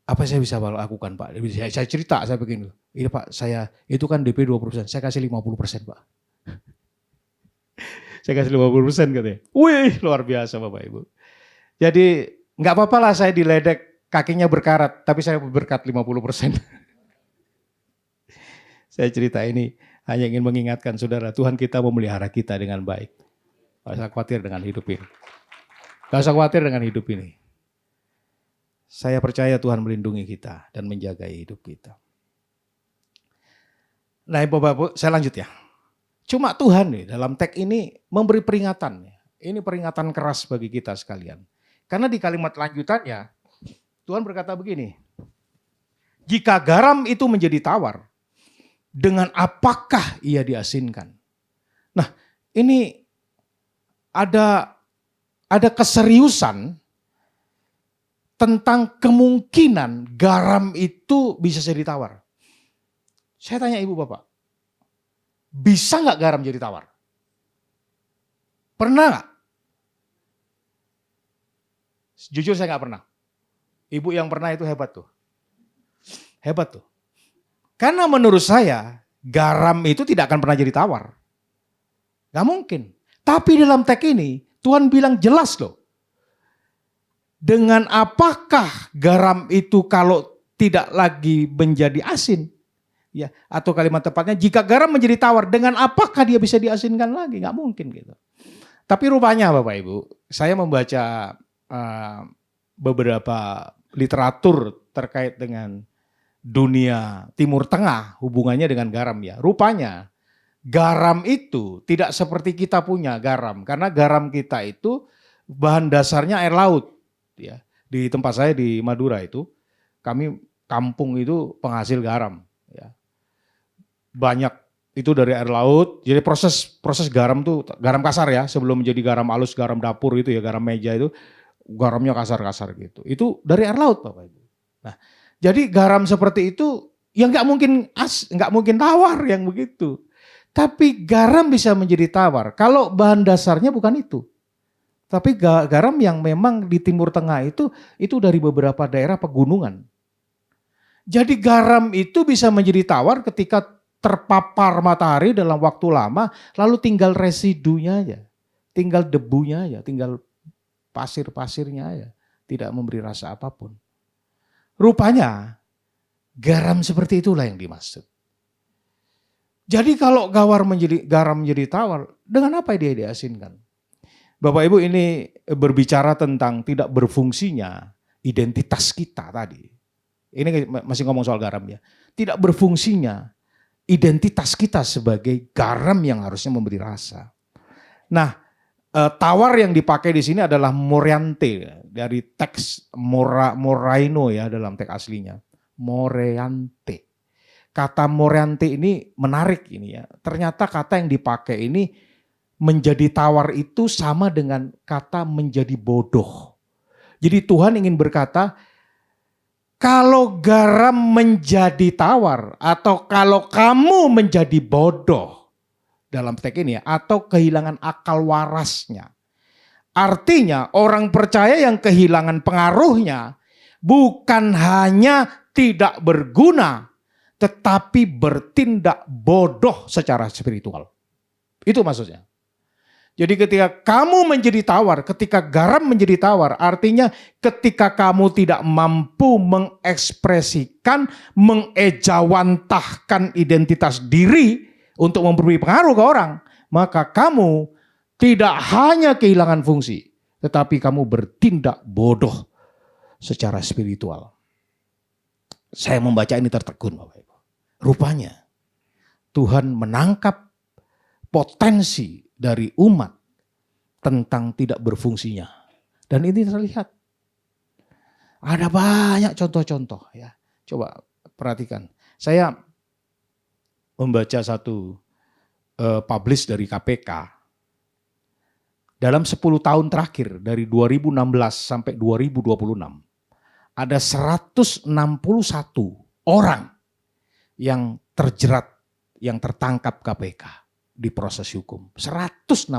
Apa saya bisa lakukan Pak? Saya cerita, saya begini. Ini Pak, saya itu kan DP 20%, saya kasih 50% Pak. Saya kasih 50% katanya. Wih, luar biasa Bapak Ibu. Jadi nggak apa-apa lah saya diledek, kakinya berkarat, tapi saya berkat 50%. Saya cerita ini hanya ingin mengingatkan saudara, Tuhan kita memelihara kita dengan baik. Gak usah khawatir dengan hidup ini. Gak usah khawatir dengan hidup ini. Saya percaya Tuhan melindungi kita dan menjaga hidup kita. Nah Bapak-Ibu, saya lanjut ya. Cuma Tuhan nih dalam teks ini memberi peringatan. Ini peringatan keras bagi kita sekalian. Karena di kalimat lanjutannya, Tuhan berkata begini. Jika garam itu menjadi tawar, dengan apakah ia diasinkan? Nah ini ada keseriusan tentang kemungkinan garam itu bisa jadi tawar. Saya tanya ibu bapak, bisa nggak garam jadi tawar? Pernah nggak? Jujur saya nggak pernah. Ibu yang pernah itu hebat tuh. Hebat tuh. Karena menurut saya garam itu tidak akan pernah jadi tawar. Gak mungkin. Tapi dalam teks ini Tuhan bilang jelas loh. Dengan apakah garam itu kalau tidak lagi menjadi asin? Ya, atau kalimat tepatnya jika garam menjadi tawar, dengan apakah dia bisa diasinkan lagi? Gak mungkin gitu. Tapi rupanya Bapak Ibu, saya membaca beberapa literatur terkait dengan dunia Timur Tengah hubungannya dengan garam ya. Rupanya garam itu tidak seperti kita punya garam. Karena garam kita itu bahan dasarnya air laut. Ya, di tempat saya di Madura itu, kami kampung itu penghasil garam. Ya. Banyak itu dari air laut. Jadi proses garam tuh garam kasar ya, sebelum menjadi garam halus, garam dapur itu ya, garam meja itu garamnya kasar-kasar gitu. Itu dari air laut Bapak Ibu. Nah, jadi garam seperti itu yang nggak mungkin tawar yang begitu. Tapi garam bisa menjadi tawar kalau bahan dasarnya bukan itu. Tapi garam yang memang di Timur Tengah itu dari beberapa daerah pegunungan. Jadi garam itu bisa menjadi tawar ketika terpapar matahari dalam waktu lama, lalu tinggal residunya aja, tinggal debunya aja, tinggal pasir-pasirnya aja, tidak memberi rasa apapun. Rupanya garam seperti itulah yang dimaksud. Jadi kalau garam menjadi tawar, dengan apa dia diasinkan? Bapak Ibu, ini berbicara tentang tidak berfungsinya identitas kita tadi. Ini masih ngomong soal garam ya. Tidak berfungsinya identitas kita sebagai garam yang harusnya memberi rasa. Nah, tawar yang dipakai di sini adalah moreante dari teks moraino ya dalam teks aslinya. Moreante. Kata moreante ini menarik ini ya. Ternyata kata yang dipakai ini menjadi tawar itu sama dengan kata menjadi bodoh. Jadi Tuhan ingin berkata, kalau garam menjadi tawar atau kalau kamu menjadi bodoh dalam teks ini ya, atau kehilangan akal warasnya. Artinya orang percaya yang kehilangan pengaruhnya bukan hanya tidak berguna, tetapi bertindak bodoh secara spiritual. Itu maksudnya. Jadi ketika kamu menjadi tawar, ketika garam menjadi tawar, artinya ketika kamu tidak mampu mengekspresikan, mengejawantahkan identitas diri untuk memberi pengaruh ke orang, maka kamu tidak hanya kehilangan fungsi, tetapi kamu bertindak bodoh secara spiritual. Saya membaca ini tertegun, Bapak Ibu. Rupanya Tuhan menangkap potensi dari umat tentang tidak berfungsinya. Dan ini terlihat. Ada banyak contoh-contoh ya. Coba perhatikan. Saya membaca satu publish dari KPK. Dalam 10 tahun terakhir dari 2016 sampai 2026 ada 161 orang yang terjerat, yang tertangkap KPK di proses hukum. 161.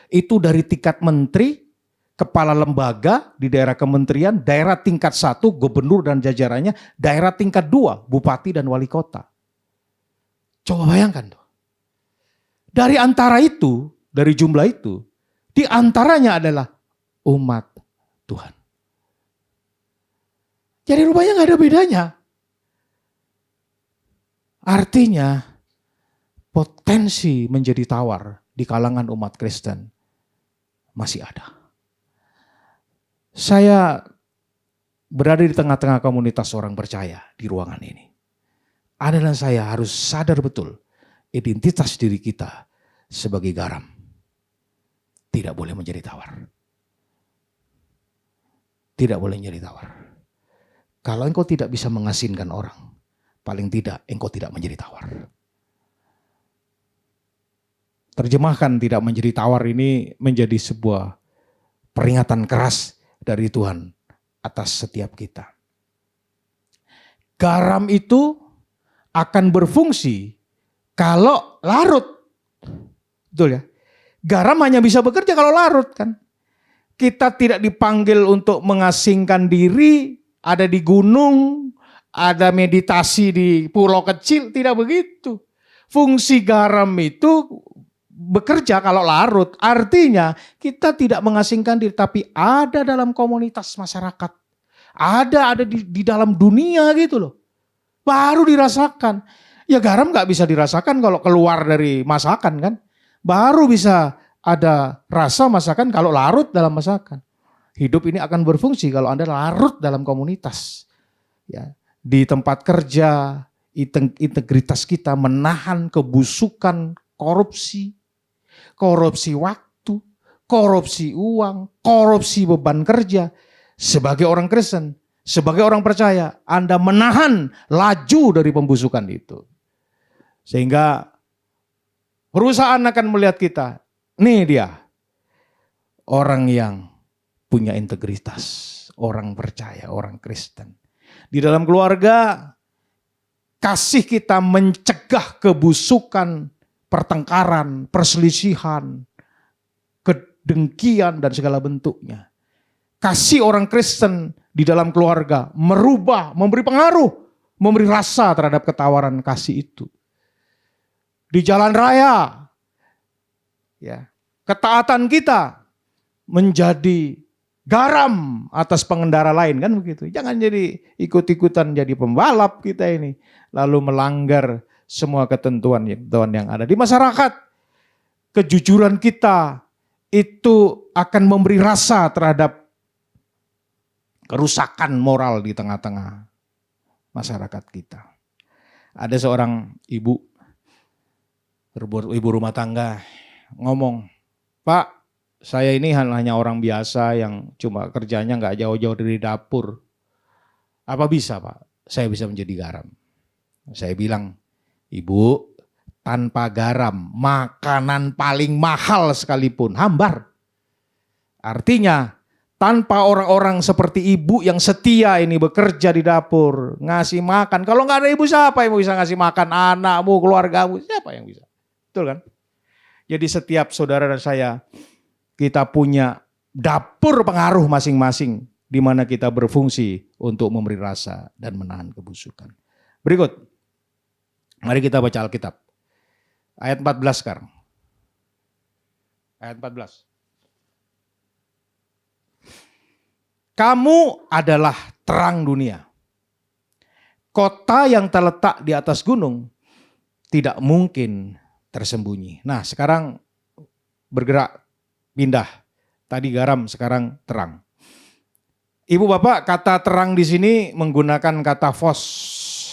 Itu dari tingkat menteri, kepala lembaga di daerah kementerian, daerah tingkat 1, gubernur dan jajarannya, daerah tingkat 2, bupati dan wali kota. Coba bayangkan tuh. Dari antara itu, dari jumlah itu, di antaranya adalah umat Tuhan. Jadi rupanya gak ada bedanya. Artinya potensi menjadi tawar di kalangan umat Kristen masih ada. Saya berada di tengah-tengah komunitas orang percaya di ruangan ini. Anda dan saya harus sadar betul identitas diri kita sebagai garam tidak boleh menjadi tawar. Tidak boleh menjadi tawar. Kalau engkau tidak bisa mengasinkan orang, paling tidak engkau tidak menjadi tawar. Terjemahkan tidak menjadi tawar ini menjadi sebuah peringatan keras dari Tuhan atas setiap kita. Garam itu akan berfungsi kalau larut. Betul ya? Garam hanya bisa bekerja kalau larut kan. Kita tidak dipanggil untuk mengasingkan diri, ada di gunung, ada meditasi di pulau kecil, tidak begitu. Fungsi garam itu bekerja kalau larut, artinya kita tidak mengasingkan diri, tapi ada dalam komunitas masyarakat, ada di dalam dunia gitu loh, baru dirasakan. Ya garam nggak bisa dirasakan kalau keluar dari masakan kan, baru bisa ada rasa masakan kalau larut dalam masakan. Hidup ini akan berfungsi kalau Anda larut dalam komunitas, ya di tempat kerja, integritas kita menahan kebusukan, korupsi waktu, korupsi uang, korupsi beban kerja. Sebagai orang Kristen, sebagai orang percaya, Anda menahan laju dari pembusukan itu. Sehingga perusahaan akan melihat kita, nih dia, orang yang punya integritas, orang percaya, orang Kristen. Di dalam keluarga, Kasih kita mencegah kebusukan, pertengkaran, perselisihan, kedengkian dan segala bentuknya. Kasih orang Kristen di dalam keluarga merubah, memberi pengaruh, memberi rasa terhadap ketawaran kasih itu. Di jalan raya, ya, ketaatan kita menjadi garam atas pengendara lain, kan begitu. Jangan jadi ikut-ikutan jadi pembalap kita ini, lalu melanggar semua ketentuan yang ada di masyarakat. Kejujuran kita itu akan memberi rasa terhadap kerusakan moral di tengah-tengah masyarakat kita. Ada seorang ibu rumah tangga ngomong, "Pak, saya ini hanya orang biasa yang cuma kerjanya nggak jauh-jauh dari dapur. Apa bisa, Pak? Saya bisa menjadi garam." Saya bilang, "Ibu, tanpa garam, makanan paling mahal sekalipun hambar." Artinya, tanpa orang-orang seperti ibu yang setia ini bekerja di dapur, ngasih makan. Kalau nggak ada ibu, siapa yang bisa ngasih makan anakmu, keluargamu? Siapa yang bisa? Betul kan? Jadi setiap saudara dan saya, kita punya dapur pengaruh masing-masing di mana kita berfungsi untuk memberi rasa dan menahan kebusukan. Berikut, mari kita baca Alkitab. Ayat 14 sekarang. Ayat 14. Kamu adalah terang dunia. Kota yang terletak di atas gunung tidak mungkin tersembunyi. Nah, sekarang bergerak, pindah. Tadi garam, sekarang terang. Ibu bapak, kata terang di sini menggunakan kata fos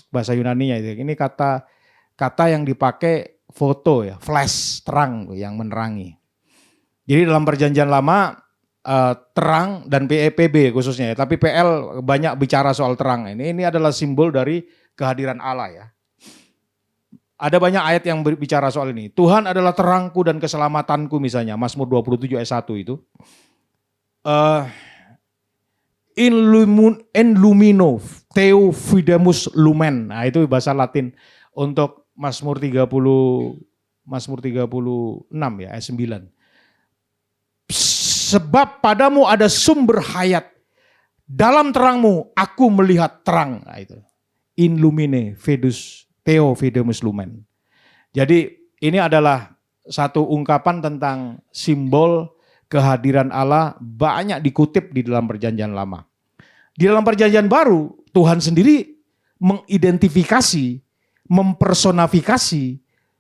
bahasa Yunaninya itu. Ini kata yang dipakai foto ya, flash, terang yang menerangi. Jadi dalam perjanjian lama terang dan PEPB khususnya ya, tapi PL banyak bicara soal terang. Ini adalah simbol dari kehadiran Allah ya. Ada banyak ayat yang berbicara soal ini. Tuhan adalah terangku dan keselamatanku misalnya. Mazmur 27 ayat 1 itu. In lumino teo fidemus lumen. Nah itu bahasa Latin untuk Mazmur 36 ya ayat 9. Sebab padamu ada sumber hayat. Dalam terangmu aku melihat terang. Nah itu. In lumine fidus Theo Fidemus Lumen. Jadi ini adalah satu ungkapan tentang simbol kehadiran Allah banyak dikutip di dalam perjanjian lama. Di dalam perjanjian baru Tuhan sendiri mengidentifikasi, mempersonifikasi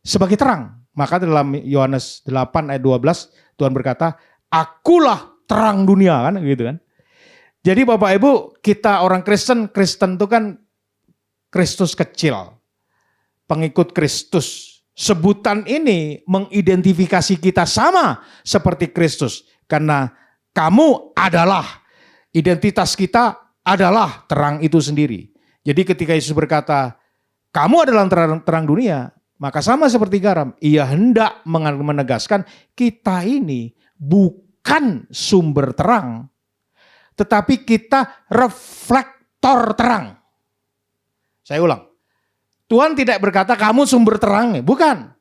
sebagai terang. Maka dalam Yohanes 8 ayat 12 Tuhan berkata, "Akulah terang dunia," kan gitu kan. Jadi Bapak Ibu, kita orang Kristen itu kan Kristus kecil. Pengikut Kristus. Sebutan ini mengidentifikasi kita sama seperti Kristus. Karena kamu adalah, identitas kita adalah terang itu sendiri. Jadi ketika Yesus berkata, kamu adalah terang dunia, maka sama seperti garam. Ia hendak menegaskan kita ini bukan sumber terang, tetapi kita reflektor terang. Saya ulang. Tuhan tidak berkata kamu sumber terang, bukan.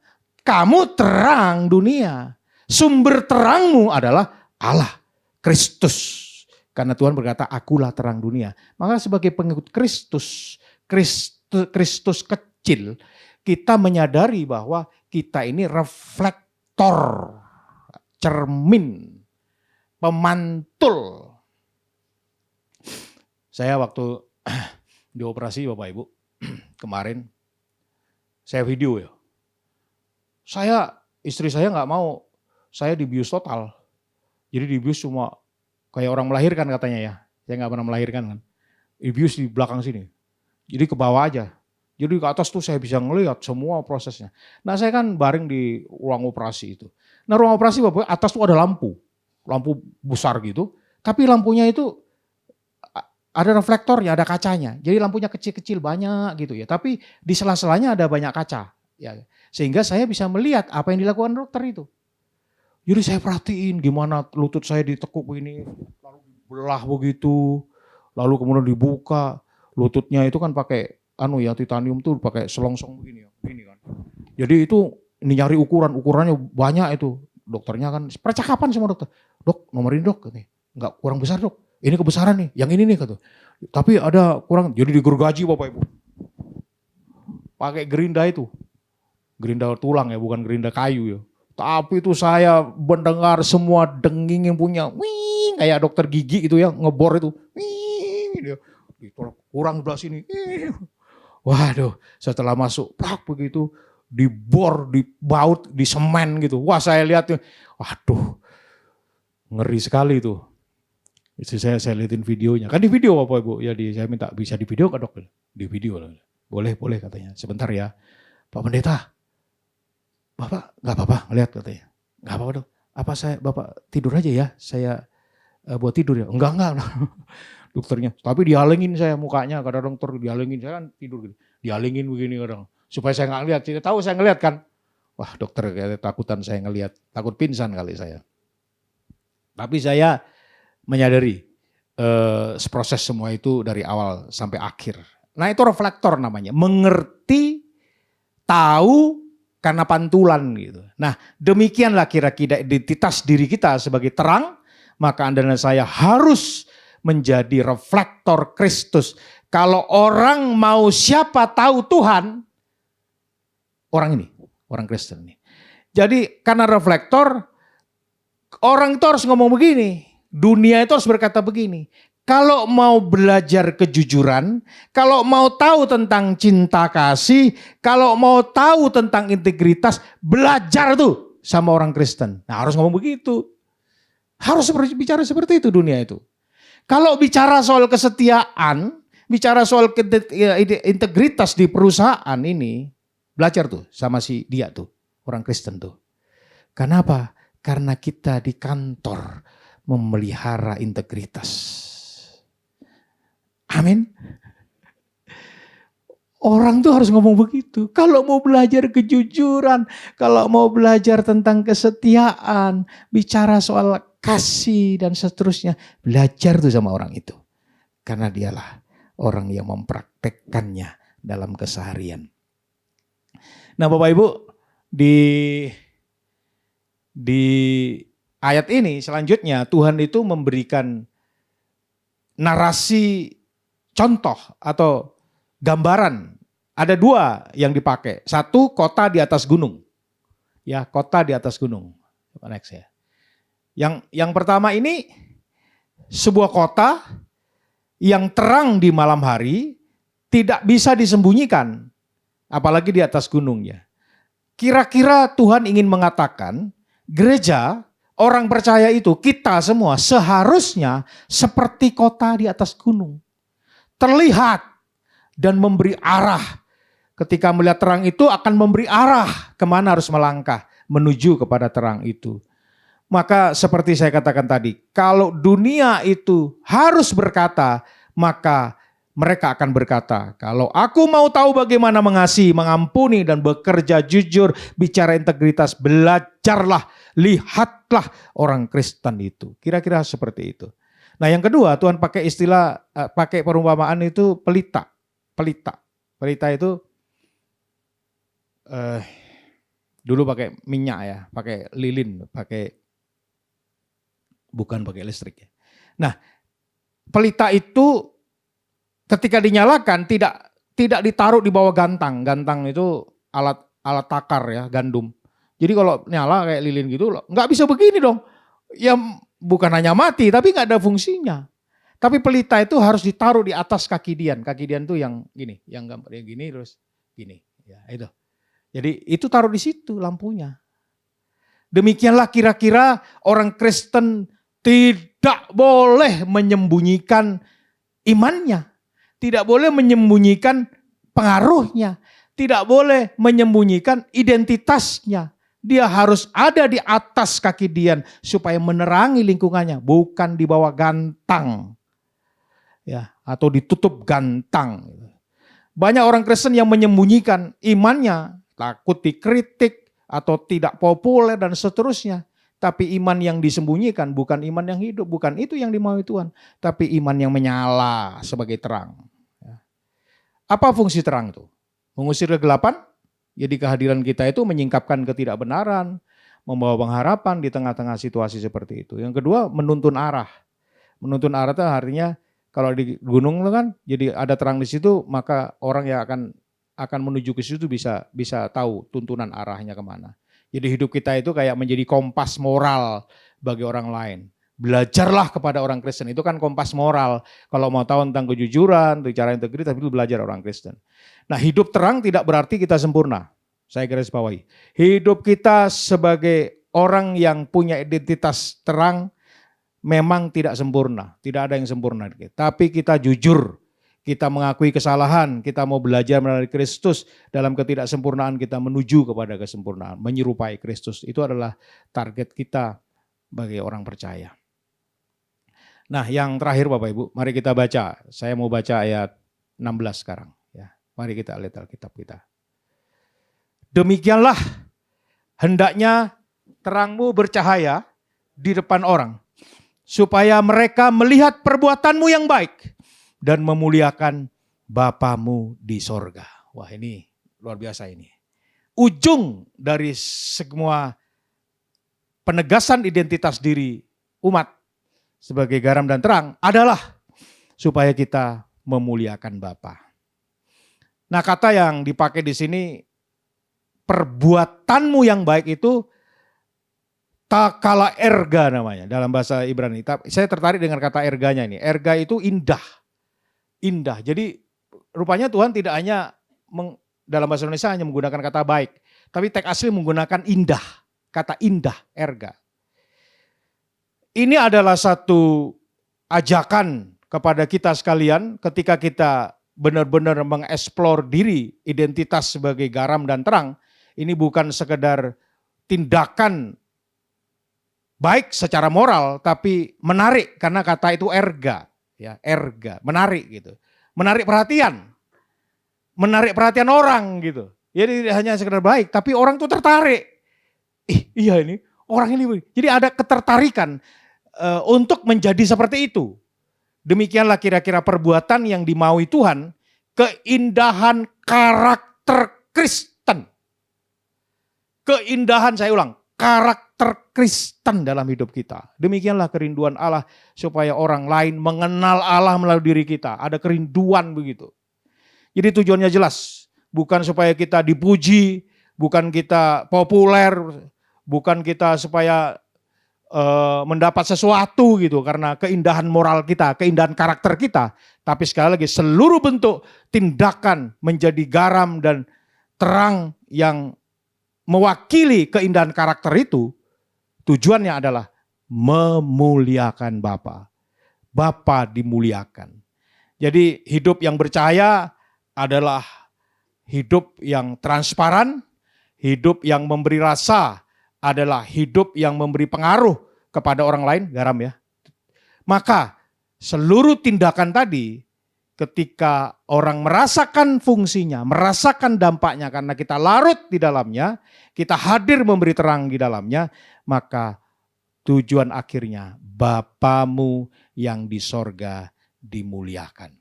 Kamu terang dunia. Sumber terangmu adalah Allah, Kristus. Karena Tuhan berkata akulah terang dunia. Maka sebagai pengikut Kristus kecil, kita menyadari bahwa kita ini reflektor, cermin, pemantul. Saya waktu dioperasi Bapak Ibu kemarin, saya video ya. Istri saya nggak mau, saya dibius total. Jadi dibius cuma kayak orang melahirkan katanya ya. Saya nggak pernah melahirkan kan. Dibius di belakang sini. Jadi ke bawah aja. Jadi ke atas tuh saya bisa ngelihat semua prosesnya. Nah saya kan baring di ruang operasi itu. Nah ruang operasi Bapak, atas tuh ada lampu. Lampu besar gitu. Tapi lampunya itu ada reflektornya, ada kacanya. Jadi lampunya kecil-kecil banyak gitu ya. Tapi di sela-selanya ada banyak kaca. Ya. Sehingga saya bisa melihat apa yang dilakukan dokter itu. Jadi saya perhatiin gimana lutut saya ditekuk ini. Lalu dibelah begitu. Lalu kemudian dibuka. Lututnya itu kan pakai titanium tuh pakai selongsong begini kan. Jadi itu ini nyari ukurannya banyak itu. Dokternya kan percakapan sama dokter. Dok, nomor ini dok, enggak kurang besar dok. Ini kebesaran nih, yang ini nih kata. Tapi ada kurang, jadi digergaji Bapak Ibu. Pakai gerinda itu. Gerinda tulang ya, bukan gerinda kayu ya. Tapi itu saya mendengar semua denging yang punya, wing, kayak dokter gigi itu ya, ngebor itu. Wing, kurang sebelah sini. Waduh, setelah masuk, begitu dibor, dibaut, di semen gitu. Wah saya lihat, waduh, ngeri sekali itu. Itu saya lihatin videonya. Kan di video Bapak Ibu, ya saya minta bisa di video kan dok? Di video. Boleh katanya. Sebentar ya, Pak Pendeta. Bapak nggak apa-apa ngeliat katanya. Nggak apa-apa dok. Apa Bapak tidur aja ya? Saya buat tidur ya? Enggak. Dokternya. Tapi dihalengin saya mukanya. Kadang dokter dihalengin. Saya kan tidur gitu. Dihalengin begini kadang. Supaya saya nggak ngeliat. Tidak tahu saya ngeliat kan. Wah dokter kayak takutan saya ngeliat. Takut pingsan kali saya. Tapi saya menyadari proses semua itu dari awal sampai akhir. Nah itu reflektor namanya. Mengerti, tahu, karena pantulan gitu. Nah demikianlah kira-kira identitas diri kita sebagai terang, maka Anda dan saya harus menjadi reflektor Kristus. Kalau orang mau siapa tahu Tuhan, orang Kristen ini. Jadi karena reflektor, orang itu harus ngomong begini, dunia itu harus berkata begini. Kalau mau belajar kejujuran, kalau mau tahu tentang cinta kasih, kalau mau tahu tentang integritas, belajar tuh sama orang Kristen. Nah harus ngomong begitu. Harus bicara seperti itu dunia itu. Kalau bicara soal kesetiaan, bicara soal integritas di perusahaan ini, belajar tuh sama si dia tuh, orang Kristen tuh. Kenapa? Karena kita di kantor memelihara integritas. Amin. Orang tuh harus ngomong begitu. Kalau mau belajar kejujuran, kalau mau belajar tentang kesetiaan, bicara soal kasih dan seterusnya, belajar tuh sama orang itu. Karena dialah orang yang mempraktekkannya dalam keseharian. Nah Bapak Ibu, di ayat ini selanjutnya Tuhan itu memberikan narasi contoh atau gambaran. Ada dua yang dipakai. Satu, kota di atas gunung. Ya, kota di atas gunung. Next ya. Yang pertama ini sebuah kota yang terang di malam hari, tidak bisa disembunyikan, apalagi di atas gunung ya. Kira-kira Tuhan ingin mengatakan gereja, orang percaya itu, kita semua seharusnya seperti kota di atas gunung. Terlihat dan memberi arah. Ketika melihat terang itu akan memberi arah kemana harus melangkah menuju kepada terang itu. Maka seperti saya katakan tadi, kalau dunia itu harus berkata, maka mereka akan berkata, kalau aku mau tahu bagaimana mengasihi, mengampuni dan bekerja jujur, bicara integritas, belajarlah, lihatlah orang Kristen itu. Kira-kira seperti itu. Nah yang kedua, Tuhan pakai istilah, pakai perumpamaan itu pelita. Pelita itu dulu pakai minyak ya, pakai lilin, bukan pakai listrik ya. Nah pelita itu ketika dinyalakan tidak ditaruh di bawah gantang. Gantang itu alat takar ya, gandum. Jadi kalau nyala kayak lilin gitu, nggak bisa begini dong. Ya bukan hanya mati, tapi nggak ada fungsinya. Tapi pelita itu harus ditaruh di atas kaki dian. Kaki dian itu yang gini, yang gambar yang gini terus gini. Ya itu. Jadi itu taruh di situ lampunya. Demikianlah kira-kira orang Kristen tidak boleh menyembunyikan imannya. Tidak boleh menyembunyikan pengaruhnya. Tidak boleh menyembunyikan identitasnya. Dia harus ada di atas kaki dian supaya menerangi lingkungannya, bukan di bawah gantang. Ya, atau ditutup gantang. Banyak orang Kristen yang menyembunyikan imannya, takut dikritik atau tidak populer dan seterusnya. Tapi iman yang disembunyikan bukan iman yang hidup, bukan itu yang dimaui Tuhan. Tapi iman yang menyala sebagai terang. Apa fungsi terang itu? Mengusir kegelapan. Jadi kehadiran kita itu menyingkapkan ketidakbenaran, membawa pengharapan di tengah-tengah situasi seperti itu. Yang kedua, menuntun arah. Menuntun arah itu artinya kalau di gunung kan, jadi ada terang di situ, maka orang yang akan menuju ke situ bisa tahu tuntunan arahnya kemana. Jadi hidup kita itu kayak menjadi kompas moral bagi orang lain. Belajarlah kepada orang Kristen, itu kan kompas moral. Kalau mau tahu tentang kejujuran, cara integritas, itu belajar orang Kristen. Nah, hidup terang tidak berarti kita sempurna. Saya garis bawahi. Hidup kita sebagai orang yang punya identitas terang memang tidak sempurna. Tidak ada yang sempurna. Tapi kita jujur, kita mengakui kesalahan, kita mau belajar melalui Kristus. Dalam ketidaksempurnaan kita menuju kepada kesempurnaan, menyerupai Kristus. Itu adalah target kita bagi orang percaya. Nah, yang terakhir Bapak Ibu, mari kita baca. Saya mau baca ayat 16 sekarang. Ya, mari kita lihat Alkitab kita. Demikianlah hendaknya terangmu bercahaya di depan orang, supaya mereka melihat perbuatanmu yang baik dan memuliakan Bapamu di sorga. Wah, ini luar biasa ini. Ujung dari semua penegasan identitas diri umat sebagai garam dan terang adalah supaya kita memuliakan Bapa. Nah, kata yang dipakai di sini, perbuatanmu yang baik itu takala erga namanya dalam bahasa Ibrani. Saya tertarik dengan kata erganya ini. Erga itu indah. Indah. Jadi rupanya Tuhan tidak hanya dalam bahasa Indonesia hanya menggunakan kata baik, tapi teks asli menggunakan indah. Kata indah, erga. Ini adalah satu ajakan kepada kita sekalian ketika kita benar-benar mengeksplor diri, identitas sebagai garam dan terang. Ini bukan sekedar tindakan baik secara moral, tapi menarik karena kata itu erga, ya erga, menarik gitu, menarik perhatian orang gitu. Jadi hanya sekedar baik, tapi orang tuh tertarik. Iya ini orang ini, jadi ada ketertarikan untuk menjadi seperti itu. Demikianlah kira-kira perbuatan yang dimaui Tuhan, keindahan karakter Kristen. Keindahan, saya ulang, karakter Kristen dalam hidup kita. Demikianlah kerinduan Allah supaya orang lain mengenal Allah melalui diri kita. Ada kerinduan begitu. Jadi tujuannya jelas, bukan supaya kita dipuji, bukan kita populer, bukan kita supaya mendapat sesuatu gitu karena keindahan moral kita, keindahan karakter kita. Tapi sekali lagi seluruh bentuk tindakan menjadi garam dan terang yang mewakili keindahan karakter itu, tujuannya adalah memuliakan Bapa. Bapa dimuliakan. Jadi hidup yang bercahaya adalah hidup yang transparan, hidup yang memberi rasa, adalah hidup yang memberi pengaruh kepada orang lain, garam ya. Maka seluruh tindakan tadi ketika orang merasakan fungsinya, merasakan dampaknya karena kita larut di dalamnya, kita hadir memberi terang di dalamnya, maka tujuan akhirnya Bapamu yang di sorga dimuliakan.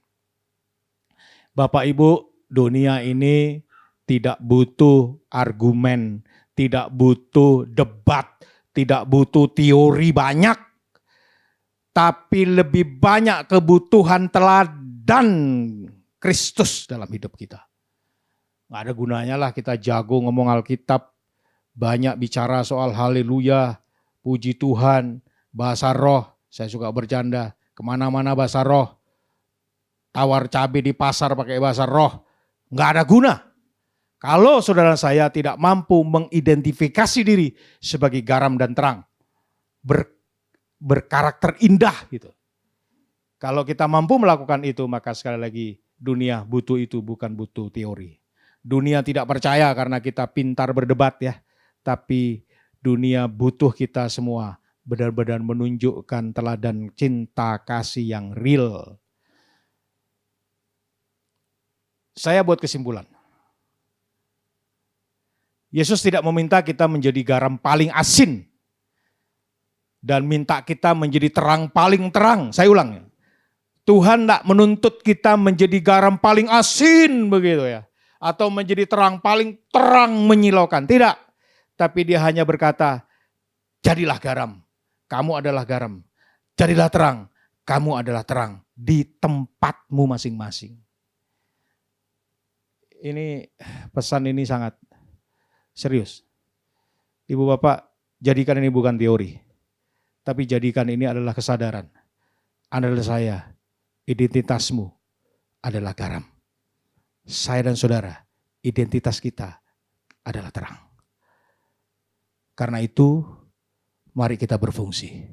Bapak Ibu, dunia ini tidak butuh argumen, tidak butuh debat, tidak butuh teori banyak, tapi lebih banyak kebutuhan teladan Kristus dalam hidup kita. Nggak ada gunanya lah kita jago ngomong Alkitab, banyak bicara soal haleluya, puji Tuhan, bahasa roh. Saya suka bercanda, kemana-mana bahasa roh, tawar cabai di pasar pakai bahasa roh, nggak ada guna. Kalau saudara saya tidak mampu mengidentifikasi diri sebagai garam dan terang, berkarakter indah gitu. Kalau kita mampu melakukan itu, maka sekali lagi dunia butuh itu, bukan butuh teori. Dunia tidak percaya karena kita pintar berdebat ya, tapi dunia butuh kita semua benar-benar menunjukkan teladan cinta kasih yang real. Saya buat kesimpulan. Yesus tidak meminta kita menjadi garam paling asin dan minta kita menjadi terang paling terang. Saya ulang ya. Tuhan tidak menuntut kita menjadi garam paling asin begitu ya. Atau menjadi terang paling terang menyilaukan. Tidak. Tapi dia hanya berkata, jadilah garam. Kamu adalah garam. Jadilah terang. Kamu adalah terang. Di tempatmu masing-masing. Ini pesan ini sangat serius. Ibu bapak, jadikan ini bukan teori. Tapi jadikan ini adalah kesadaran. Anda adalah saya. Identitasmu adalah garam. Saya dan saudara, identitas kita adalah terang. Karena itu, mari kita berfungsi.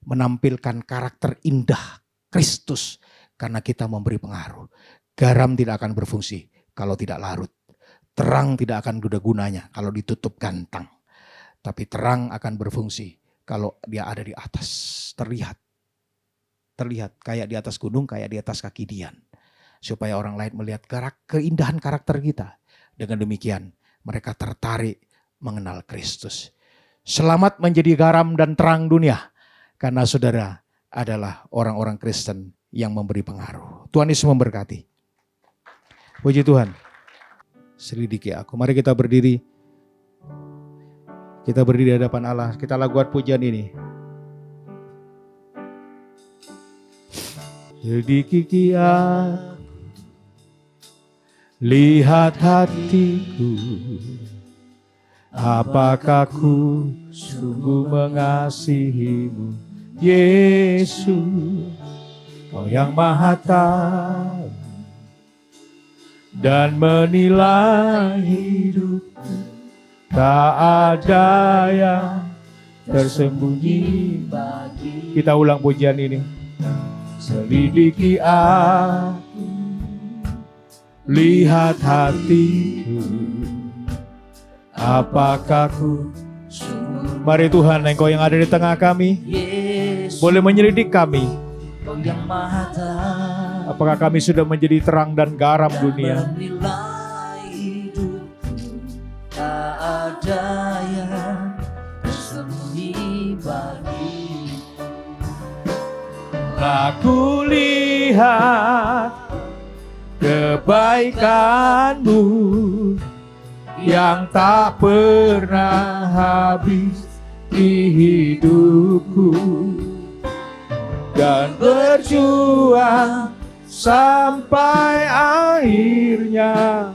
Menampilkan karakter indah Kristus. Karena kita memberi pengaruh. Garam tidak akan berfungsi kalau tidak larut. Terang tidak akan ada gunanya kalau ditutup gantang. Tapi terang akan berfungsi kalau dia ada di atas. Terlihat kayak di atas gunung, kayak di atas kaki Dian. Supaya orang lain melihat keindahan karakter kita. Dengan demikian mereka tertarik mengenal Kristus. Selamat menjadi garam dan terang dunia. Karena saudara adalah orang-orang Kristen yang memberi pengaruh. Tuhan Yesus memberkati. Puji Tuhan. Selidiki aku. Mari kita berdiri. Kita berdiri di hadapan Allah. Kita lakukan pujian ini. Selidiki aku. Lihat hatiku. Apakah ku sungguh mengasihimu, Yesus, Kau yang Maha Tahu dan menilai hidupku. Tak ada yang tersembunyi bagi. Kita ulang pujian ini. Selidiki aku, lihat hatiku. Apakah ku sungguh. Mari Tuhan, Engkau yang ada di tengah kami, Yesus, boleh menyelidik kami. Yang Maha Tahu. Apakah kami sudah menjadi terang dan garam dunia? Tak ada yang tersembunyi bagi. Aku lihat kebaikan-Mu yang tak pernah habis di hidupku, dan berjuang sampai akhirnya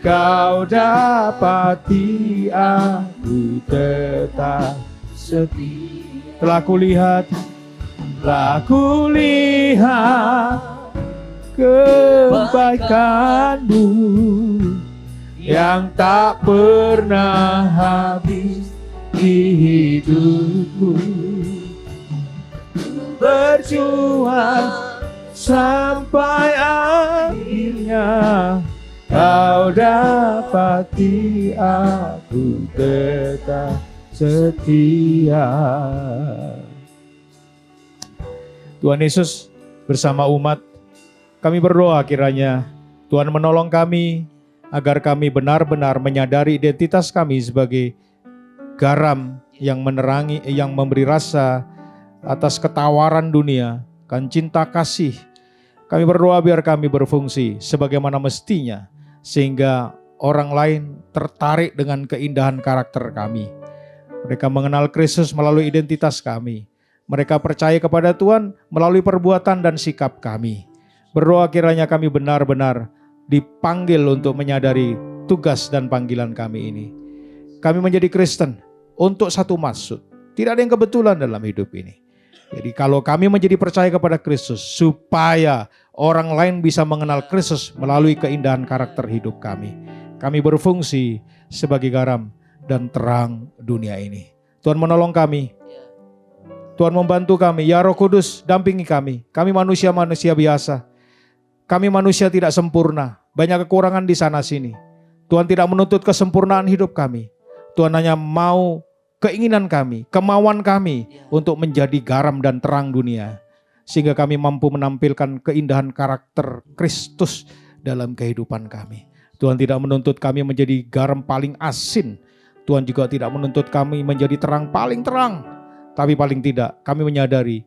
Kau dapati aku tetap setia. Telah kulihat kebaikan-Mu yang tak pernah habis di hidupku, berjuang sampai akhirnya Kau dapati aku tetap setia. Tuhan Yesus bersama umat, kami berdoa kiranya Tuhan menolong kami agar kami benar-benar menyadari identitas kami sebagai garam yang menerangi, yang memberi rasa atas ketawaran dunia, kan cinta kasih. Kami berdoa biar kami berfungsi sebagaimana mestinya, sehingga orang lain tertarik dengan keindahan karakter kami. Mereka mengenal Kristus melalui identitas kami. Mereka percaya kepada Tuhan melalui perbuatan dan sikap kami. Berdoa kiranya kami benar-benar dipanggil untuk menyadari tugas dan panggilan kami ini. Kami menjadi Kristen untuk satu maksud. Tidak ada yang kebetulan dalam hidup ini. Jadi kalau kami menjadi percaya kepada Kristus, supaya orang lain bisa mengenal Kristus melalui keindahan karakter hidup kami. Kami berfungsi sebagai garam dan terang dunia ini. Tuhan menolong kami. Tuhan membantu kami. Ya Roh Kudus, dampingi kami. Kami manusia-manusia biasa. Kami manusia tidak sempurna. Banyak kekurangan di sana sini. Tuhan tidak menuntut kesempurnaan hidup kami. Tuhan hanya mau keinginan kami, kemauan kami untuk menjadi garam dan terang dunia. Sehingga kami mampu menampilkan keindahan karakter Kristus dalam kehidupan kami. Tuhan tidak menuntut kami menjadi garam paling asin. Tuhan juga tidak menuntut kami menjadi terang paling terang. Tapi paling tidak kami menyadari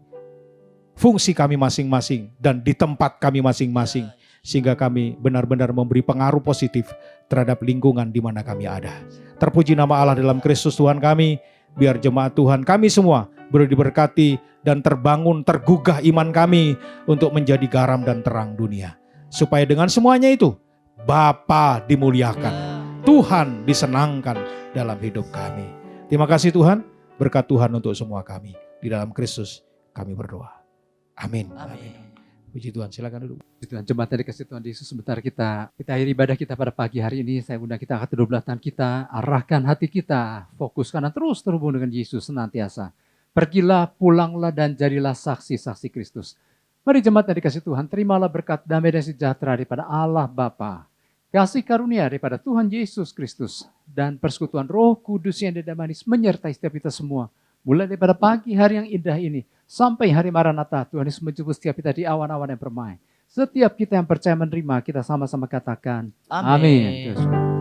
fungsi kami masing-masing dan di tempat kami masing-masing. Sehingga kami benar-benar memberi pengaruh positif terhadap lingkungan di mana kami ada. Terpuji nama Allah dalam Kristus Tuhan kami. Biar jemaat Tuhan kami semua boleh diberkati dan terbangun, tergugah iman kami untuk menjadi garam dan terang dunia. Supaya dengan semuanya itu Bapa dimuliakan, Tuhan disenangkan dalam hidup kami. Terima kasih Tuhan, berkat Tuhan untuk semua kami. Di dalam Kristus kami berdoa. Amin. Amin. Puji Tuhan, silakan duduk. Puji Tuhan, jemaat dari kasih Tuhan Yesus, sebentar kita akhiri ibadah kita pada pagi hari ini. Saya undang kita angkat kedua belah tangan kita, arahkan hati kita, fokuskan dan terus terhubung dengan Yesus senantiasa. Pergilah, pulanglah dan jadilah saksi-saksi Kristus. Mari jemaat dari kasih Tuhan, terimalah berkat damai dan sejahtera daripada Allah Bapa, kasih karunia daripada Tuhan Yesus Kristus, dan persekutuan Roh Kudus yang tidak manis menyertai setiap kita semua. Mulai daripada pagi hari yang indah ini, sampai hari Maranatha, Tuhan Yesus menjemput setiap kita di awan-awan yang permai. Setiap kita yang percaya menerima, kita sama-sama katakan, Amin. Amin.